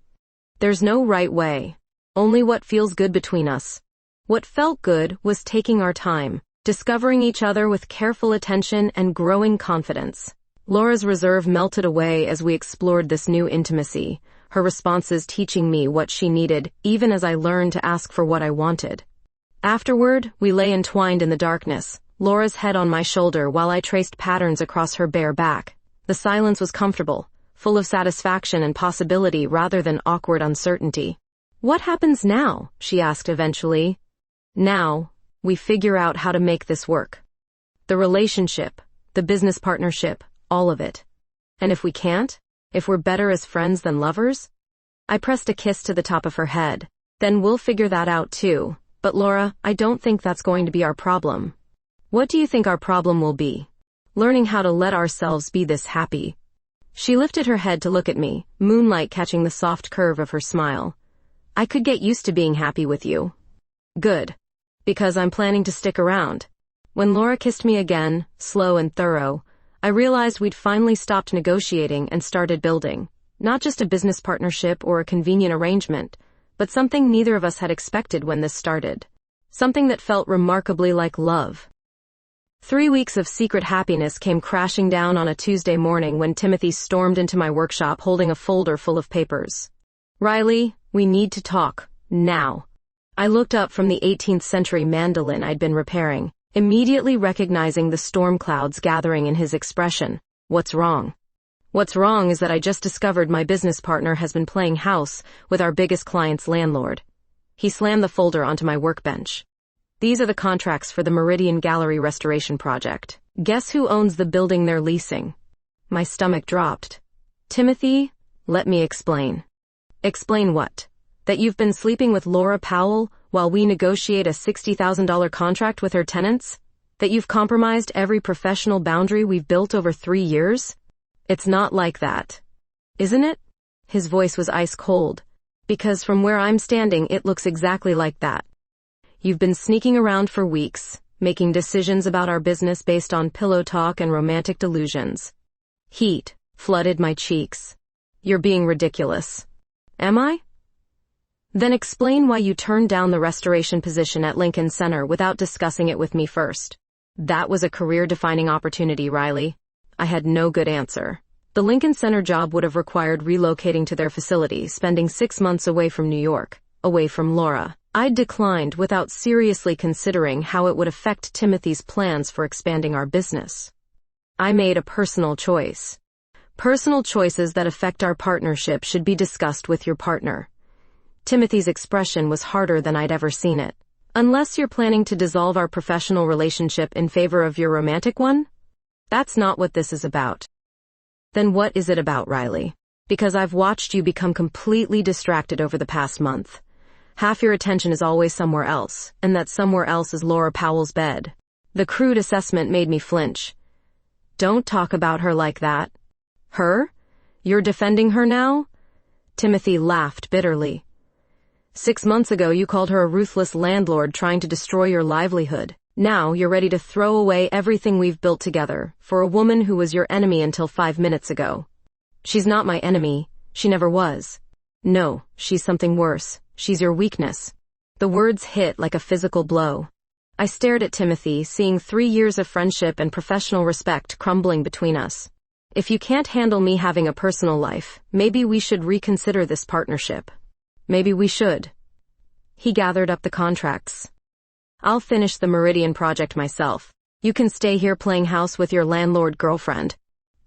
There's no right way. Only what feels good between us. What felt good was taking our time, discovering each other with careful attention and growing confidence. Laura's reserve melted away as we explored this new intimacy, her responses teaching me what she needed, even as I learned to ask for what I wanted. Afterward, we lay entwined in the darkness, Laura's head on my shoulder while I traced patterns across her bare back. The silence was comfortable, full of satisfaction and possibility rather than awkward uncertainty. What happens now? She asked eventually. Now, we figure out how to make this work. The relationship, the business partnership, all of it. And if we can't, if we're better as friends than lovers, I pressed a kiss to the top of her head. Then we'll figure that out too. But Laura, I don't think that's going to be our problem. What do you think our problem will be? Learning how to let ourselves be this happy. She lifted her head to look at me, moonlight catching the soft curve of her smile. I could get used to being happy with you. Good. Because I'm planning to stick around. When Laura kissed me again, slow and thorough, I realized we'd finally stopped negotiating and started building. Not just a business partnership or a convenient arrangement, but something neither of us had expected when this started. Something that felt remarkably like love. 3 weeks of secret happiness came crashing down on a Tuesday morning when Timothy stormed into my workshop holding a folder full of papers. Riley, we need to talk. Now. I looked up from the 18th century mandolin I'd been repairing, immediately recognizing the storm clouds gathering in his expression. What's wrong? What's wrong is that I just discovered my business partner has been playing house with our biggest client's landlord. He slammed the folder onto my workbench. These are the contracts for the Meridian Gallery restoration project. Guess who owns the building they're leasing? My stomach dropped. Timothy, let me explain. Explain what? That you've been sleeping with Laura Powell while we negotiate a $60,000 contract with her tenants? That you've compromised every professional boundary we've built over 3 years? It's not like that. Isn't it? His voice was ice cold. Because from where I'm standing, it looks exactly like that. You've been sneaking around for weeks, making decisions about our business based on pillow talk and romantic delusions. Heat flooded my cheeks. You're being ridiculous. Am I? Then explain why you turned down the restoration position at Lincoln Center without discussing it with me first. That was a career-defining opportunity, Riley. I had no good answer. The Lincoln Center job would have required relocating to their facility, spending 6 months away from New York, away from Laura. I'd declined without seriously considering how it would affect Timothy's plans for expanding our business. I made a personal choice. Personal choices that affect our partnership should be discussed with your partner. Timothy's expression was harder than I'd ever seen it. Unless you're planning to dissolve our professional relationship in favor of your romantic one? That's not what this is about. Then what is it about, Riley? Because I've watched you become completely distracted over the past month. Half your attention is always somewhere else, and that somewhere else is Laura Powell's bed. The crude assessment made me flinch. Don't talk about her like that. Her? You're defending her now? Timothy laughed bitterly. 6 months ago you called her a ruthless landlord trying to destroy your livelihood. Now you're ready to throw away everything we've built together for a woman who was your enemy until 5 minutes ago. She's not my enemy. She never was. No, she's something worse. She's your weakness. The words hit like a physical blow. I stared at Timothy, seeing 3 years of friendship and professional respect crumbling between us. If you can't handle me having a personal life, maybe we should reconsider this partnership. Maybe we should. He gathered up the contracts. I'll finish the Meridian project myself. You can stay here playing house with your landlord girlfriend.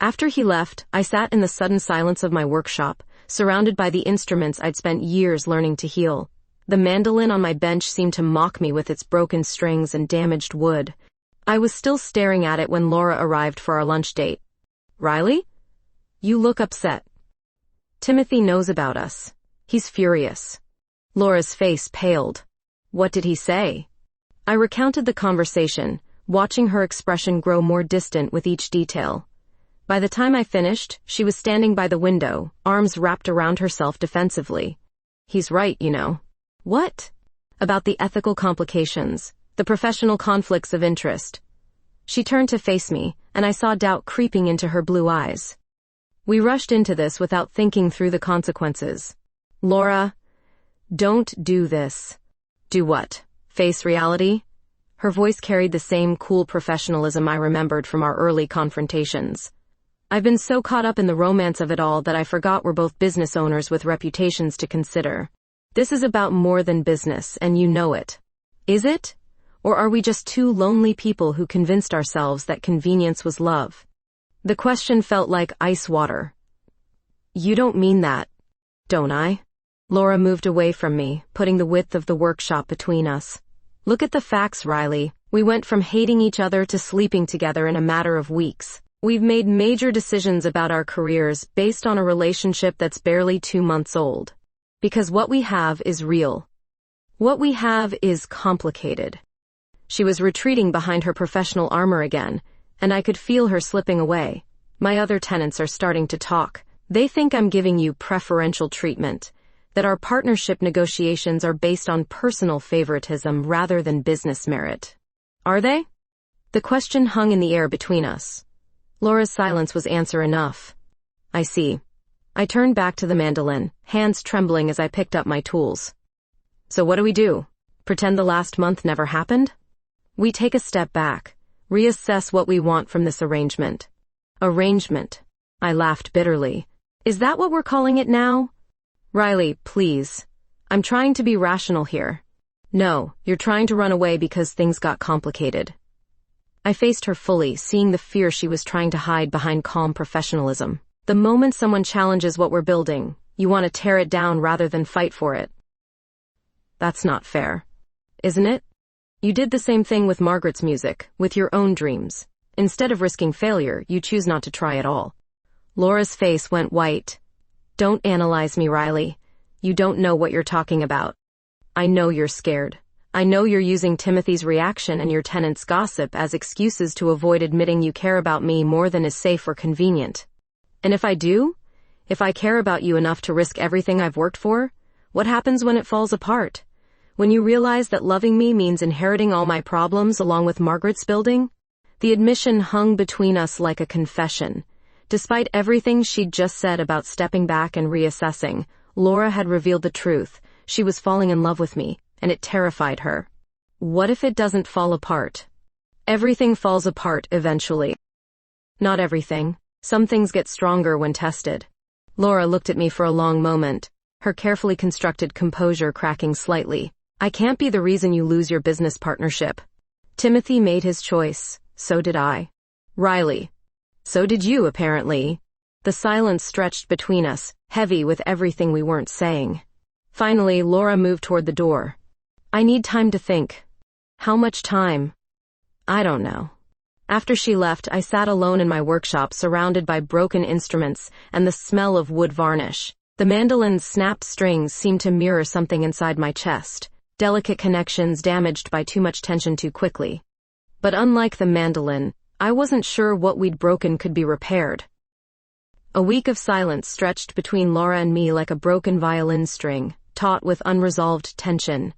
After he left, I sat in the sudden silence of my workshop, surrounded by the instruments I'd spent years learning to heal. The mandolin on my bench seemed to mock me with its broken strings and damaged wood. I was still staring at it when Laura arrived for our lunch date. Riley? You look upset. Timothy knows about us. He's furious. Laura's face paled. What did he say? I recounted the conversation, watching her expression grow more distant with each detail. By the time I finished, she was standing by the window, arms wrapped around herself defensively. He's right, you know. What? About the ethical complications, the professional conflicts of interest. She turned to face me, and I saw doubt creeping into her blue eyes. We rushed into this without thinking through the consequences. Laura, don't do this. Do what? Face reality? Her voice carried the same cool professionalism I remembered from our early confrontations. I've been so caught up in the romance of it all that I forgot we're both business owners with reputations to consider. This is about more than business, and you know it. Is it? Or are we just two lonely people who convinced ourselves that convenience was love? The question felt like ice water. You don't mean that, don't I? Laura moved away from me, putting the width of the workshop between us. Look at the facts, Riley. We went from hating each other to sleeping together in a matter of weeks. We've made major decisions about our careers based on a relationship that's barely 2 months old. Because what we have is real. What we have is complicated. She was retreating behind her professional armor again, and I could feel her slipping away. My other tenants are starting to talk. They think I'm giving you preferential treatment, that our partnership negotiations are based on personal favoritism rather than business merit. Are they? The question hung in the air between us. Laura's silence was answer enough. I see. I turned back to the mandolin, hands trembling as I picked up my tools. So what do we do? Pretend the last month never happened? We take a step back, reassess what we want from this arrangement. Arrangement. I laughed bitterly. Is that what we're calling it now? Riley, please. I'm trying to be rational here. No, you're trying to run away because things got complicated. I faced her fully, seeing the fear she was trying to hide behind calm professionalism. The moment someone challenges what we're building, you want to tear it down rather than fight for it. That's not fair. Isn't it? You did the same thing with Margaret's music, with your own dreams. Instead of risking failure, you choose not to try at all. Laura's face went white. Don't analyze me, Riley. You don't know what you're talking about. I know you're scared. I know you're using Timothy's reaction and your tenant's gossip as excuses to avoid admitting you care about me more than is safe or convenient. And if I do? If I care about you enough to risk everything I've worked for? What happens when it falls apart? When you realize that loving me means inheriting all my problems along with Margaret's building? The admission hung between us like a confession. Despite everything she'd just said about stepping back and reassessing, Laura had revealed the truth. She was falling in love with me, and it terrified her. What if it doesn't fall apart? Everything falls apart eventually. Not everything. Some things get stronger when tested. Laura looked at me for a long moment, her carefully constructed composure cracking slightly. I can't be the reason you lose your business partnership. Timothy made his choice. So did I. Riley. So did you, apparently. The silence stretched between us, heavy with everything we weren't saying. Finally, Laura moved toward the door. I need time to think. How much time? I don't know. After she left, I sat alone in my workshop surrounded by broken instruments and the smell of wood varnish. The mandolin's snapped strings seemed to mirror something inside my chest, delicate connections damaged by too much tension too quickly. But unlike the mandolin, I wasn't sure what we'd broken could be repaired. A week of silence stretched between Laura and me like a broken violin string, taut with unresolved tension.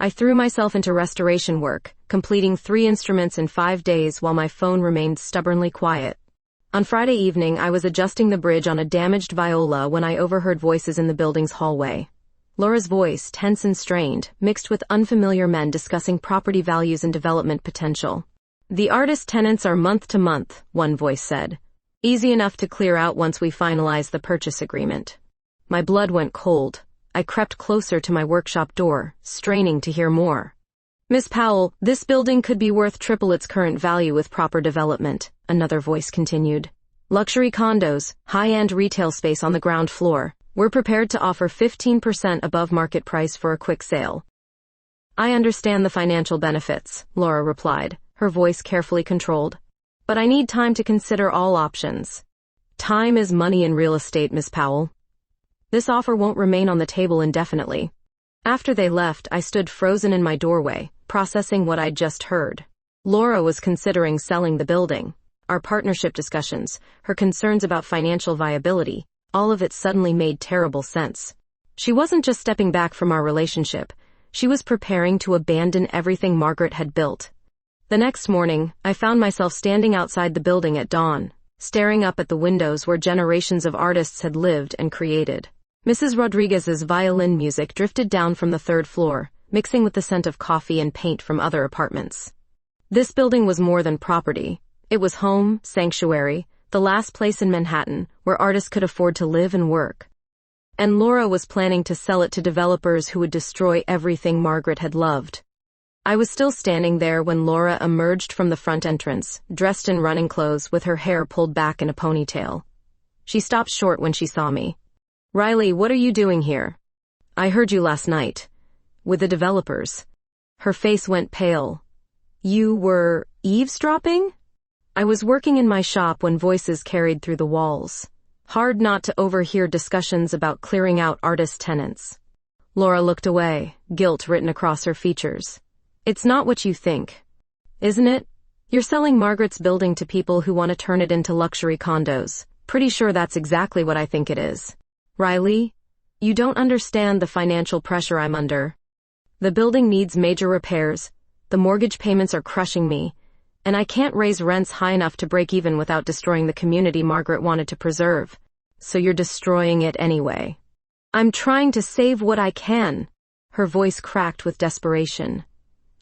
I threw myself into restoration work, completing 3 instruments in 5 days while my phone remained stubbornly quiet. On Friday evening, I was adjusting the bridge on a damaged viola when I overheard voices in the building's hallway. Laura's voice, tense and strained, mixed with unfamiliar men discussing property values and development potential. The artist tenants are month to month, one voice said. Easy enough to clear out once we finalize the purchase agreement. My blood went cold. I crept closer to my workshop door, straining to hear more. Miss Powell, this building could be worth triple its current value with proper development, another voice continued. Luxury condos, high-end retail space on the ground floor. We're prepared to offer 15% above market price for a quick sale. I understand the financial benefits, Laura replied, her voice carefully controlled. But I need time to consider all options. Time is money in real estate, Miss Powell. This offer won't remain on the table indefinitely. After they left, I stood frozen in my doorway, processing what I'd just heard. Laura was considering selling the building. Our partnership discussions, her concerns about financial viability, all of it suddenly made terrible sense. She wasn't just stepping back from our relationship. She was preparing to abandon everything Margaret had built. The next morning, I found myself standing outside the building at dawn, staring up at the windows where generations of artists had lived and created. Mrs. Rodriguez's violin music drifted down from the 3rd floor, mixing with the scent of coffee and paint from other apartments. This building was more than property. It was home, sanctuary, the last place in Manhattan where artists could afford to live and work. And Laura was planning to sell it to developers who would destroy everything Margaret had loved. I was still standing there when Laura emerged from the front entrance, dressed in running clothes with her hair pulled back in a ponytail. She stopped short when she saw me. Riley, what are you doing here? I heard you last night. With the developers. Her face went pale. You were eavesdropping? I was working in my shop when voices carried through the walls. Hard not to overhear discussions about clearing out artist tenants. Laura looked away, guilt written across her features. It's not what you think, isn't it? You're selling Margaret's building to people who want to turn it into luxury condos. Pretty sure that's exactly what I think it is. Riley, you don't understand the financial pressure I'm under. The building needs major repairs, the mortgage payments are crushing me, and I can't raise rents high enough to break even without destroying the community Margaret wanted to preserve. So you're destroying it anyway. I'm trying to save what I can. Her voice cracked with desperation.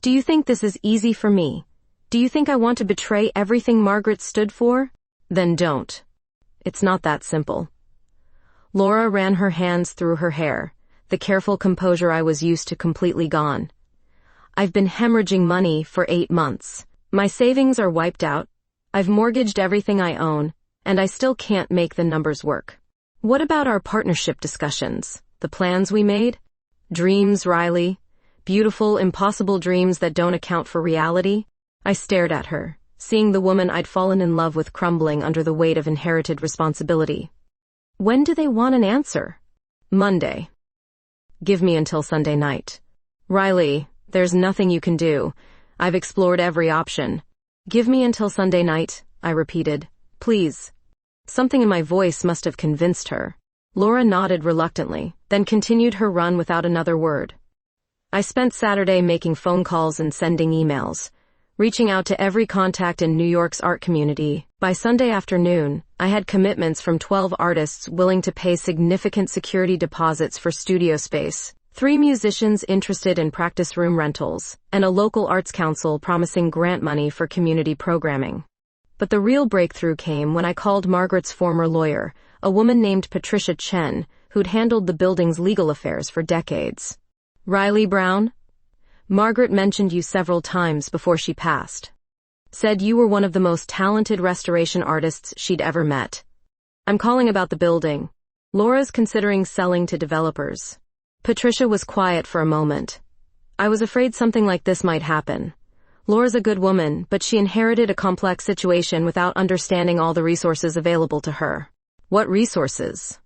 Do you think this is easy for me? Do you think I want to betray everything Margaret stood for? Then don't. It's not that simple. Laura ran her hands through her hair, the careful composure I was used to completely gone. I've been hemorrhaging money for 8 months. My savings are wiped out. I've mortgaged everything I own, and I still can't make the numbers work. What about our partnership discussions? The plans we made? Dreams, Riley. Beautiful, impossible dreams that don't account for reality. I stared at her, seeing the woman I'd fallen in love with crumbling under the weight of inherited responsibility. When do they want an answer? Monday. Give me until Sunday night. Riley, there's nothing you can do. I've explored every option. Give me until Sunday night, I repeated. Please. Something in my voice must have convinced her. Laura nodded reluctantly, then continued her run without another word. I spent Saturday making phone calls and sending emails, reaching out to every contact in New York's art community. By Sunday afternoon, I had commitments from 12 artists willing to pay significant security deposits for studio space, 3 musicians interested in practice room rentals, and a local arts council promising grant money for community programming. But the real breakthrough came when I called Margaret's former lawyer, a woman named Patricia Chen, who'd handled the building's legal affairs for decades. Riley Brown? Margaret mentioned you several times before she passed. Said you were one of the most talented restoration artists she'd ever met. I'm calling about the building. Laura's considering selling to developers. Patricia was quiet for a moment. I was afraid something like this might happen. Laura's a good woman, but she inherited a complex situation without understanding all the resources available to her. What resources?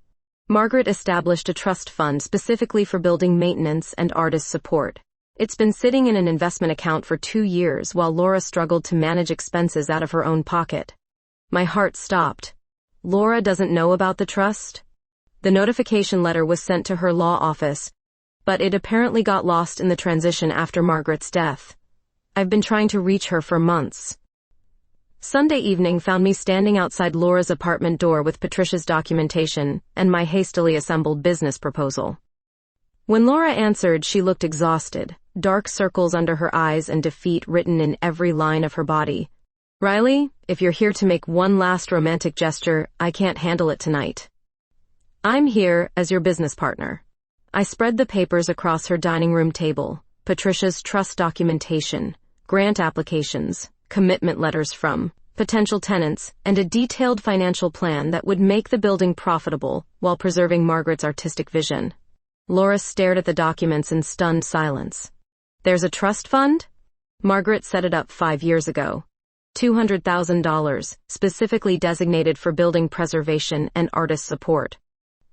Margaret established a trust fund specifically for building maintenance and artist support. It's been sitting in an investment account for 2 years while Laura struggled to manage expenses out of her own pocket. My heart stopped. Laura doesn't know about the trust? The notification letter was sent to her law office, but it apparently got lost in the transition after Margaret's death. I've been trying to reach her for months. Sunday evening found me standing outside Laura's apartment door with Patricia's documentation and my hastily assembled business proposal. When Laura answered, she looked exhausted, dark circles under her eyes and defeat written in every line of her body. Riley, if you're here to make one last romantic gesture, I can't handle it tonight. I'm here as your business partner. I spread the papers across her dining room table, Patricia's trust documentation, grant applications, commitment letters from potential tenants, and a detailed financial plan that would make the building profitable while preserving Margaret's artistic vision. Laura stared at the documents in stunned silence. There's a trust fund? Margaret set it up 5 years ago. $200,000, specifically designated for building preservation and artist support.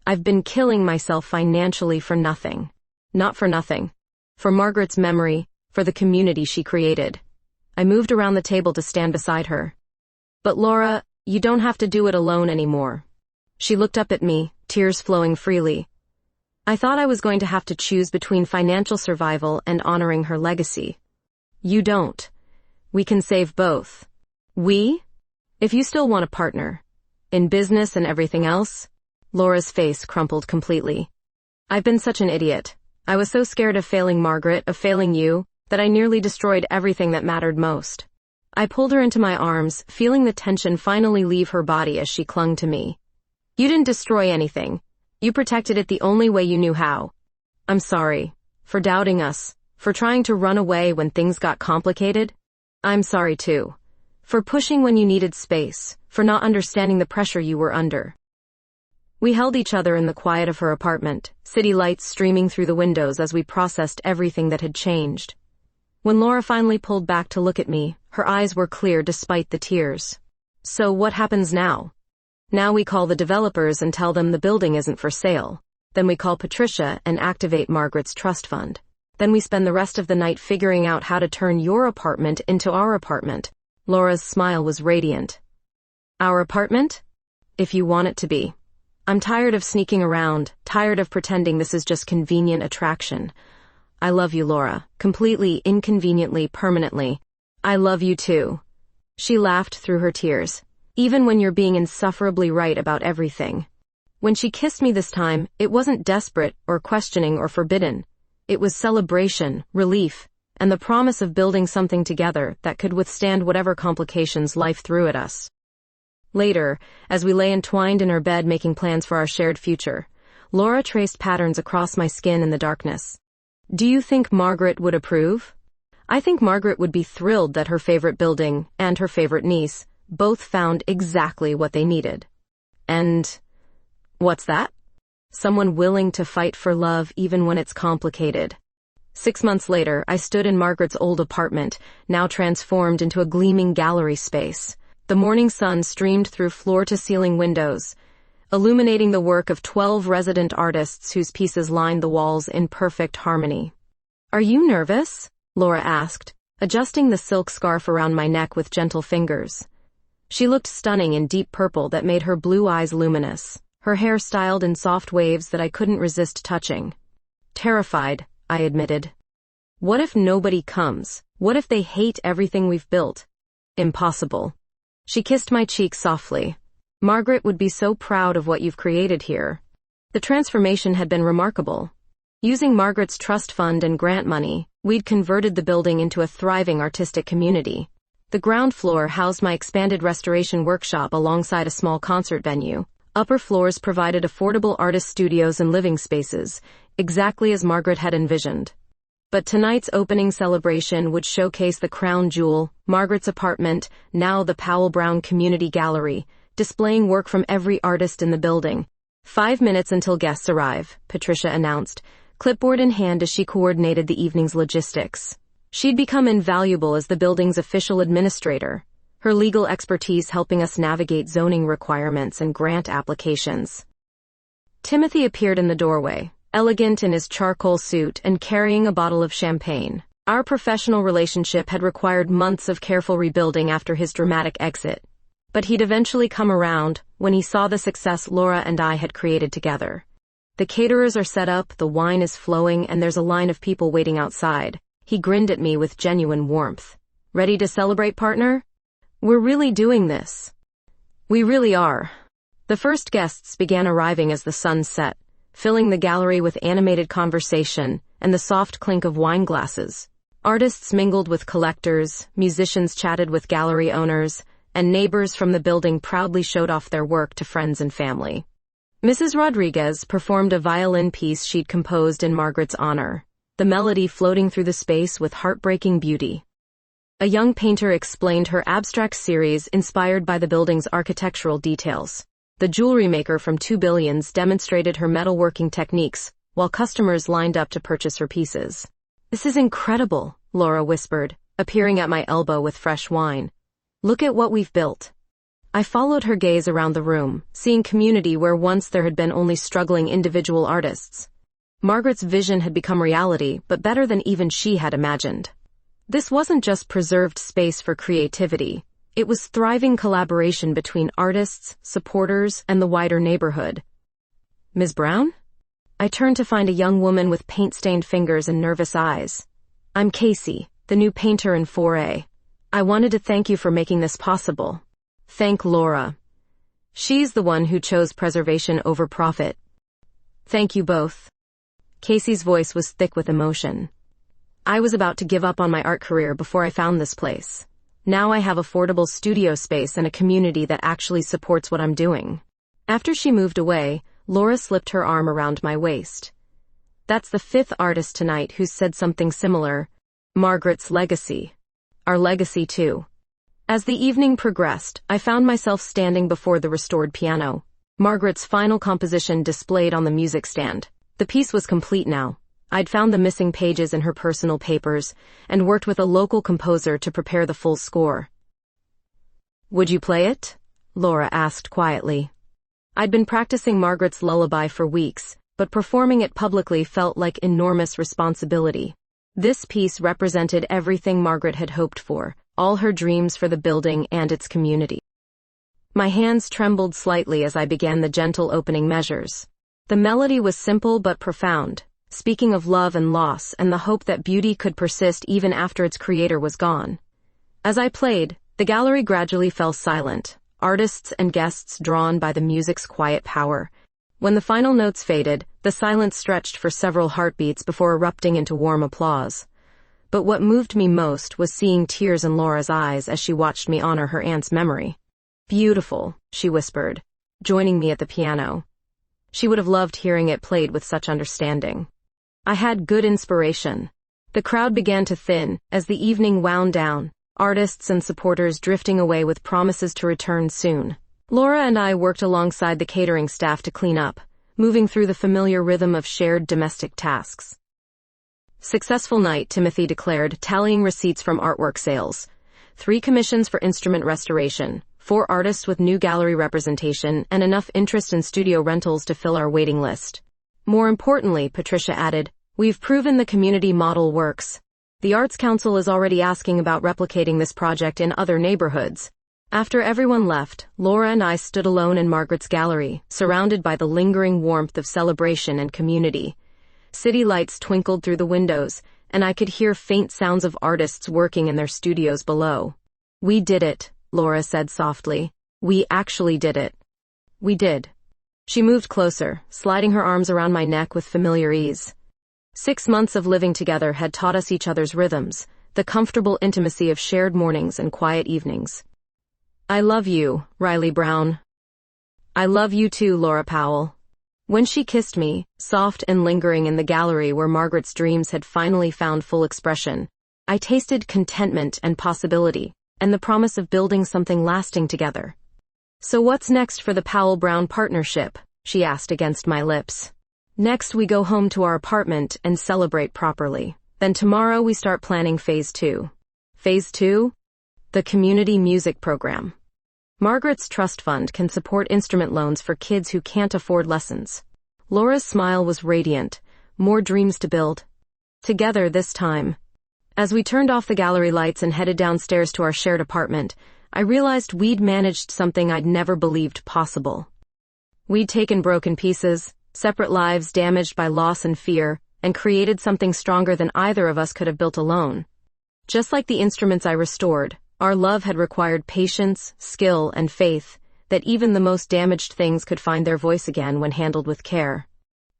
I've been killing myself financially for nothing. Not for nothing. For Margaret's memory, for the community she created. I moved around the table to stand beside her. But Laura, you don't have to do it alone anymore. She looked up at me, tears flowing freely. I thought I was going to have to choose between financial survival and honoring her legacy. You don't. We can save both. We? If you still want a partner. In business and everything else? Laura's face crumpled completely. I've been such an idiot. I was so scared of failing Margaret, of failing you, that I nearly destroyed everything that mattered most. I pulled her into my arms, feeling the tension finally leave her body as she clung to me. You didn't destroy anything. You protected it the only way you knew how. I'm sorry. For doubting us. For trying to run away when things got complicated. I'm sorry too. For pushing when you needed space. For not understanding the pressure you were under. We held each other in the quiet of her apartment, city lights streaming through the windows as we processed everything that had changed. When Laura finally pulled back to look at me, her eyes were clear despite the tears. So what happens now? Now we call the developers and tell them the building isn't for sale. Then we call Patricia and activate Margaret's trust fund. Then we spend the rest of the night figuring out how to turn your apartment into our apartment. Laura's smile was radiant. Our apartment? If you want it to be. I'm tired of sneaking around, tired of pretending this is just convenient attraction. I love you, Laura. Completely, inconveniently, permanently. I love you too. She laughed through her tears. Even when you're being insufferably right about everything. When she kissed me this time, it wasn't desperate or questioning or forbidden. It was celebration, relief, and the promise of building something together that could withstand whatever complications life threw at us. Later, as we lay entwined in our bed making plans for our shared future, Laura traced patterns across my skin in the darkness. Do you think Margaret would approve? I think Margaret would be thrilled that her favorite building and her favorite niece both found exactly what they needed. And what's that? Someone willing to fight for love even when it's complicated. 6 months later, I stood in Margaret's old apartment, now transformed into a gleaming gallery space. The morning sun streamed through floor-to-ceiling windows, illuminating the work of 12 resident artists whose pieces lined the walls in perfect harmony. Are you nervous? Laura asked, adjusting the silk scarf around my neck with gentle fingers. She looked stunning in deep purple that made her blue eyes luminous, her hair styled in soft waves that I couldn't resist touching. Terrified, I admitted. What if nobody comes? What if they hate everything we've built? Impossible. She kissed my cheek softly. Margaret would be so proud of what you've created here. The transformation had been remarkable. Using Margaret's trust fund and grant money, we'd converted the building into a thriving artistic community. The ground floor housed my expanded restoration workshop alongside a small concert venue. Upper floors provided affordable artist studios and living spaces, exactly as Margaret had envisioned. But tonight's opening celebration would showcase the crown jewel, Margaret's apartment, now the Powell Brown Community Gallery, displaying work from every artist in the building. 5 minutes until guests arrive, Patricia announced, clipboard in hand as she coordinated the evening's logistics. She'd become invaluable as the building's official administrator, her legal expertise helping us navigate zoning requirements and grant applications. Timothy appeared in the doorway, elegant in his charcoal suit and carrying a bottle of champagne. Our professional relationship had required months of careful rebuilding after his dramatic exit, but he'd eventually come around when he saw the success Laura and I had created together. The caterers are set up, the wine is flowing, and there's a line of people waiting outside. He grinned at me with genuine warmth. Ready to celebrate, partner? We're really doing this. We really are. The first guests began arriving as the sun set, filling the gallery with animated conversation and the soft clink of wine glasses. Artists mingled with collectors, musicians chatted with gallery owners, and neighbors from the building proudly showed off their work to friends and family. Mrs. Rodriguez performed a violin piece she'd composed in Margaret's honor, the melody floating through the space with heartbreaking beauty. A young painter explained her abstract series inspired by the building's architectural details. The jewelry maker from 2 Billions demonstrated her metalworking techniques, while customers lined up to purchase her pieces. This is incredible, Laura whispered, appearing at my elbow with fresh wine. Look at what we've built. I followed her gaze around the room, seeing community where once there had been only struggling individual artists. Margaret's vision had become reality, but better than even she had imagined. This wasn't just preserved space for creativity. It was thriving collaboration between artists, supporters, and the wider neighborhood. Ms. Brown? I turned to find a young woman with paint-stained fingers and nervous eyes. I'm Casey, the new painter in 4A. I wanted to thank you for making this possible. Thank Laura. She's the one who chose preservation over profit. Thank you both. Casey's voice was thick with emotion. I was about to give up on my art career before I found this place. Now I have affordable studio space and a community that actually supports what I'm doing. After she moved away, Laura slipped her arm around my waist. That's the 5th artist tonight who's said something similar. Margaret's legacy. Our legacy too. As the evening progressed, I found myself standing before the restored piano. Margaret's final composition displayed on the music stand. The piece was complete now. I'd found the missing pages in her personal papers and worked with a local composer to prepare the full score. Would you play it? Laura asked quietly. I'd been practicing Margaret's lullaby for weeks, but performing it publicly felt like enormous responsibility. This piece represented everything Margaret had hoped for, all her dreams for the building and its community. My hands trembled slightly as I began the gentle opening measures. The melody was simple but profound, speaking of love and loss and the hope that beauty could persist even after its creator was gone. As I played, the gallery gradually fell silent, artists and guests drawn by the music's quiet power. When the final notes faded, the silence stretched for several heartbeats before erupting into warm applause. But what moved me most was seeing tears in Laura's eyes as she watched me honor her aunt's memory. "Beautiful," she whispered, joining me at the piano. She would have loved hearing it played with such understanding. I had good inspiration. The crowd began to thin as the evening wound down, artists and supporters drifting away with promises to return soon. Laura and I worked alongside the catering staff to clean up, moving through the familiar rhythm of shared domestic tasks. "Successful night," Timothy declared, tallying receipts from artwork sales. 3 commissions for instrument restoration, 4 artists with new gallery representation, and enough interest in studio rentals to fill our waiting list. "More importantly," Patricia added, "we've proven the community model works. The Arts Council is already asking about replicating this project in other neighborhoods." After everyone left, Laura and I stood alone in Margaret's gallery, surrounded by the lingering warmth of celebration and community. City lights twinkled through the windows, and I could hear faint sounds of artists working in their studios below. "We did it," Laura said softly. "We actually did it." "We did." She moved closer, sliding her arms around my neck with familiar ease. 6 months of living together had taught us each other's rhythms, the comfortable intimacy of shared mornings and quiet evenings. "I love you, Riley Brown." "I love you too, Laura Powell." When she kissed me, soft and lingering in the gallery where Margaret's dreams had finally found full expression, I tasted contentment and possibility, and the promise of building something lasting together. "So what's next for the Powell-Brown partnership?" she asked against my lips. "Next we go home to our apartment and celebrate properly. Then tomorrow we start planning Phase 2. Phase 2? The Community Music Program. Margaret's trust fund can support instrument loans for kids who can't afford lessons." Laura's smile was radiant. More dreams to build. Together this time. As we turned off the gallery lights and headed downstairs to our shared apartment, I realized we'd managed something I'd never believed possible. We'd taken broken pieces, separate lives damaged by loss and fear, and created something stronger than either of us could have built alone. Just like the instruments I restored, our love had required patience, skill, and faith, that even the most damaged things could find their voice again when handled with care.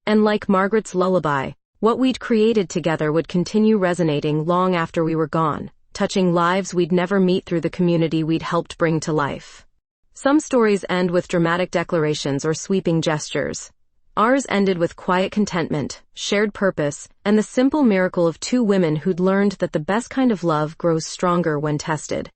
And like Margaret's lullaby, what we'd created together would continue resonating long after we were gone, touching lives we'd never meet through the community we'd helped bring to life. Some stories end with dramatic declarations or sweeping gestures. Ours ended with quiet contentment, shared purpose, and the simple miracle of 2 women who'd learned that the best kind of love grows stronger when tested.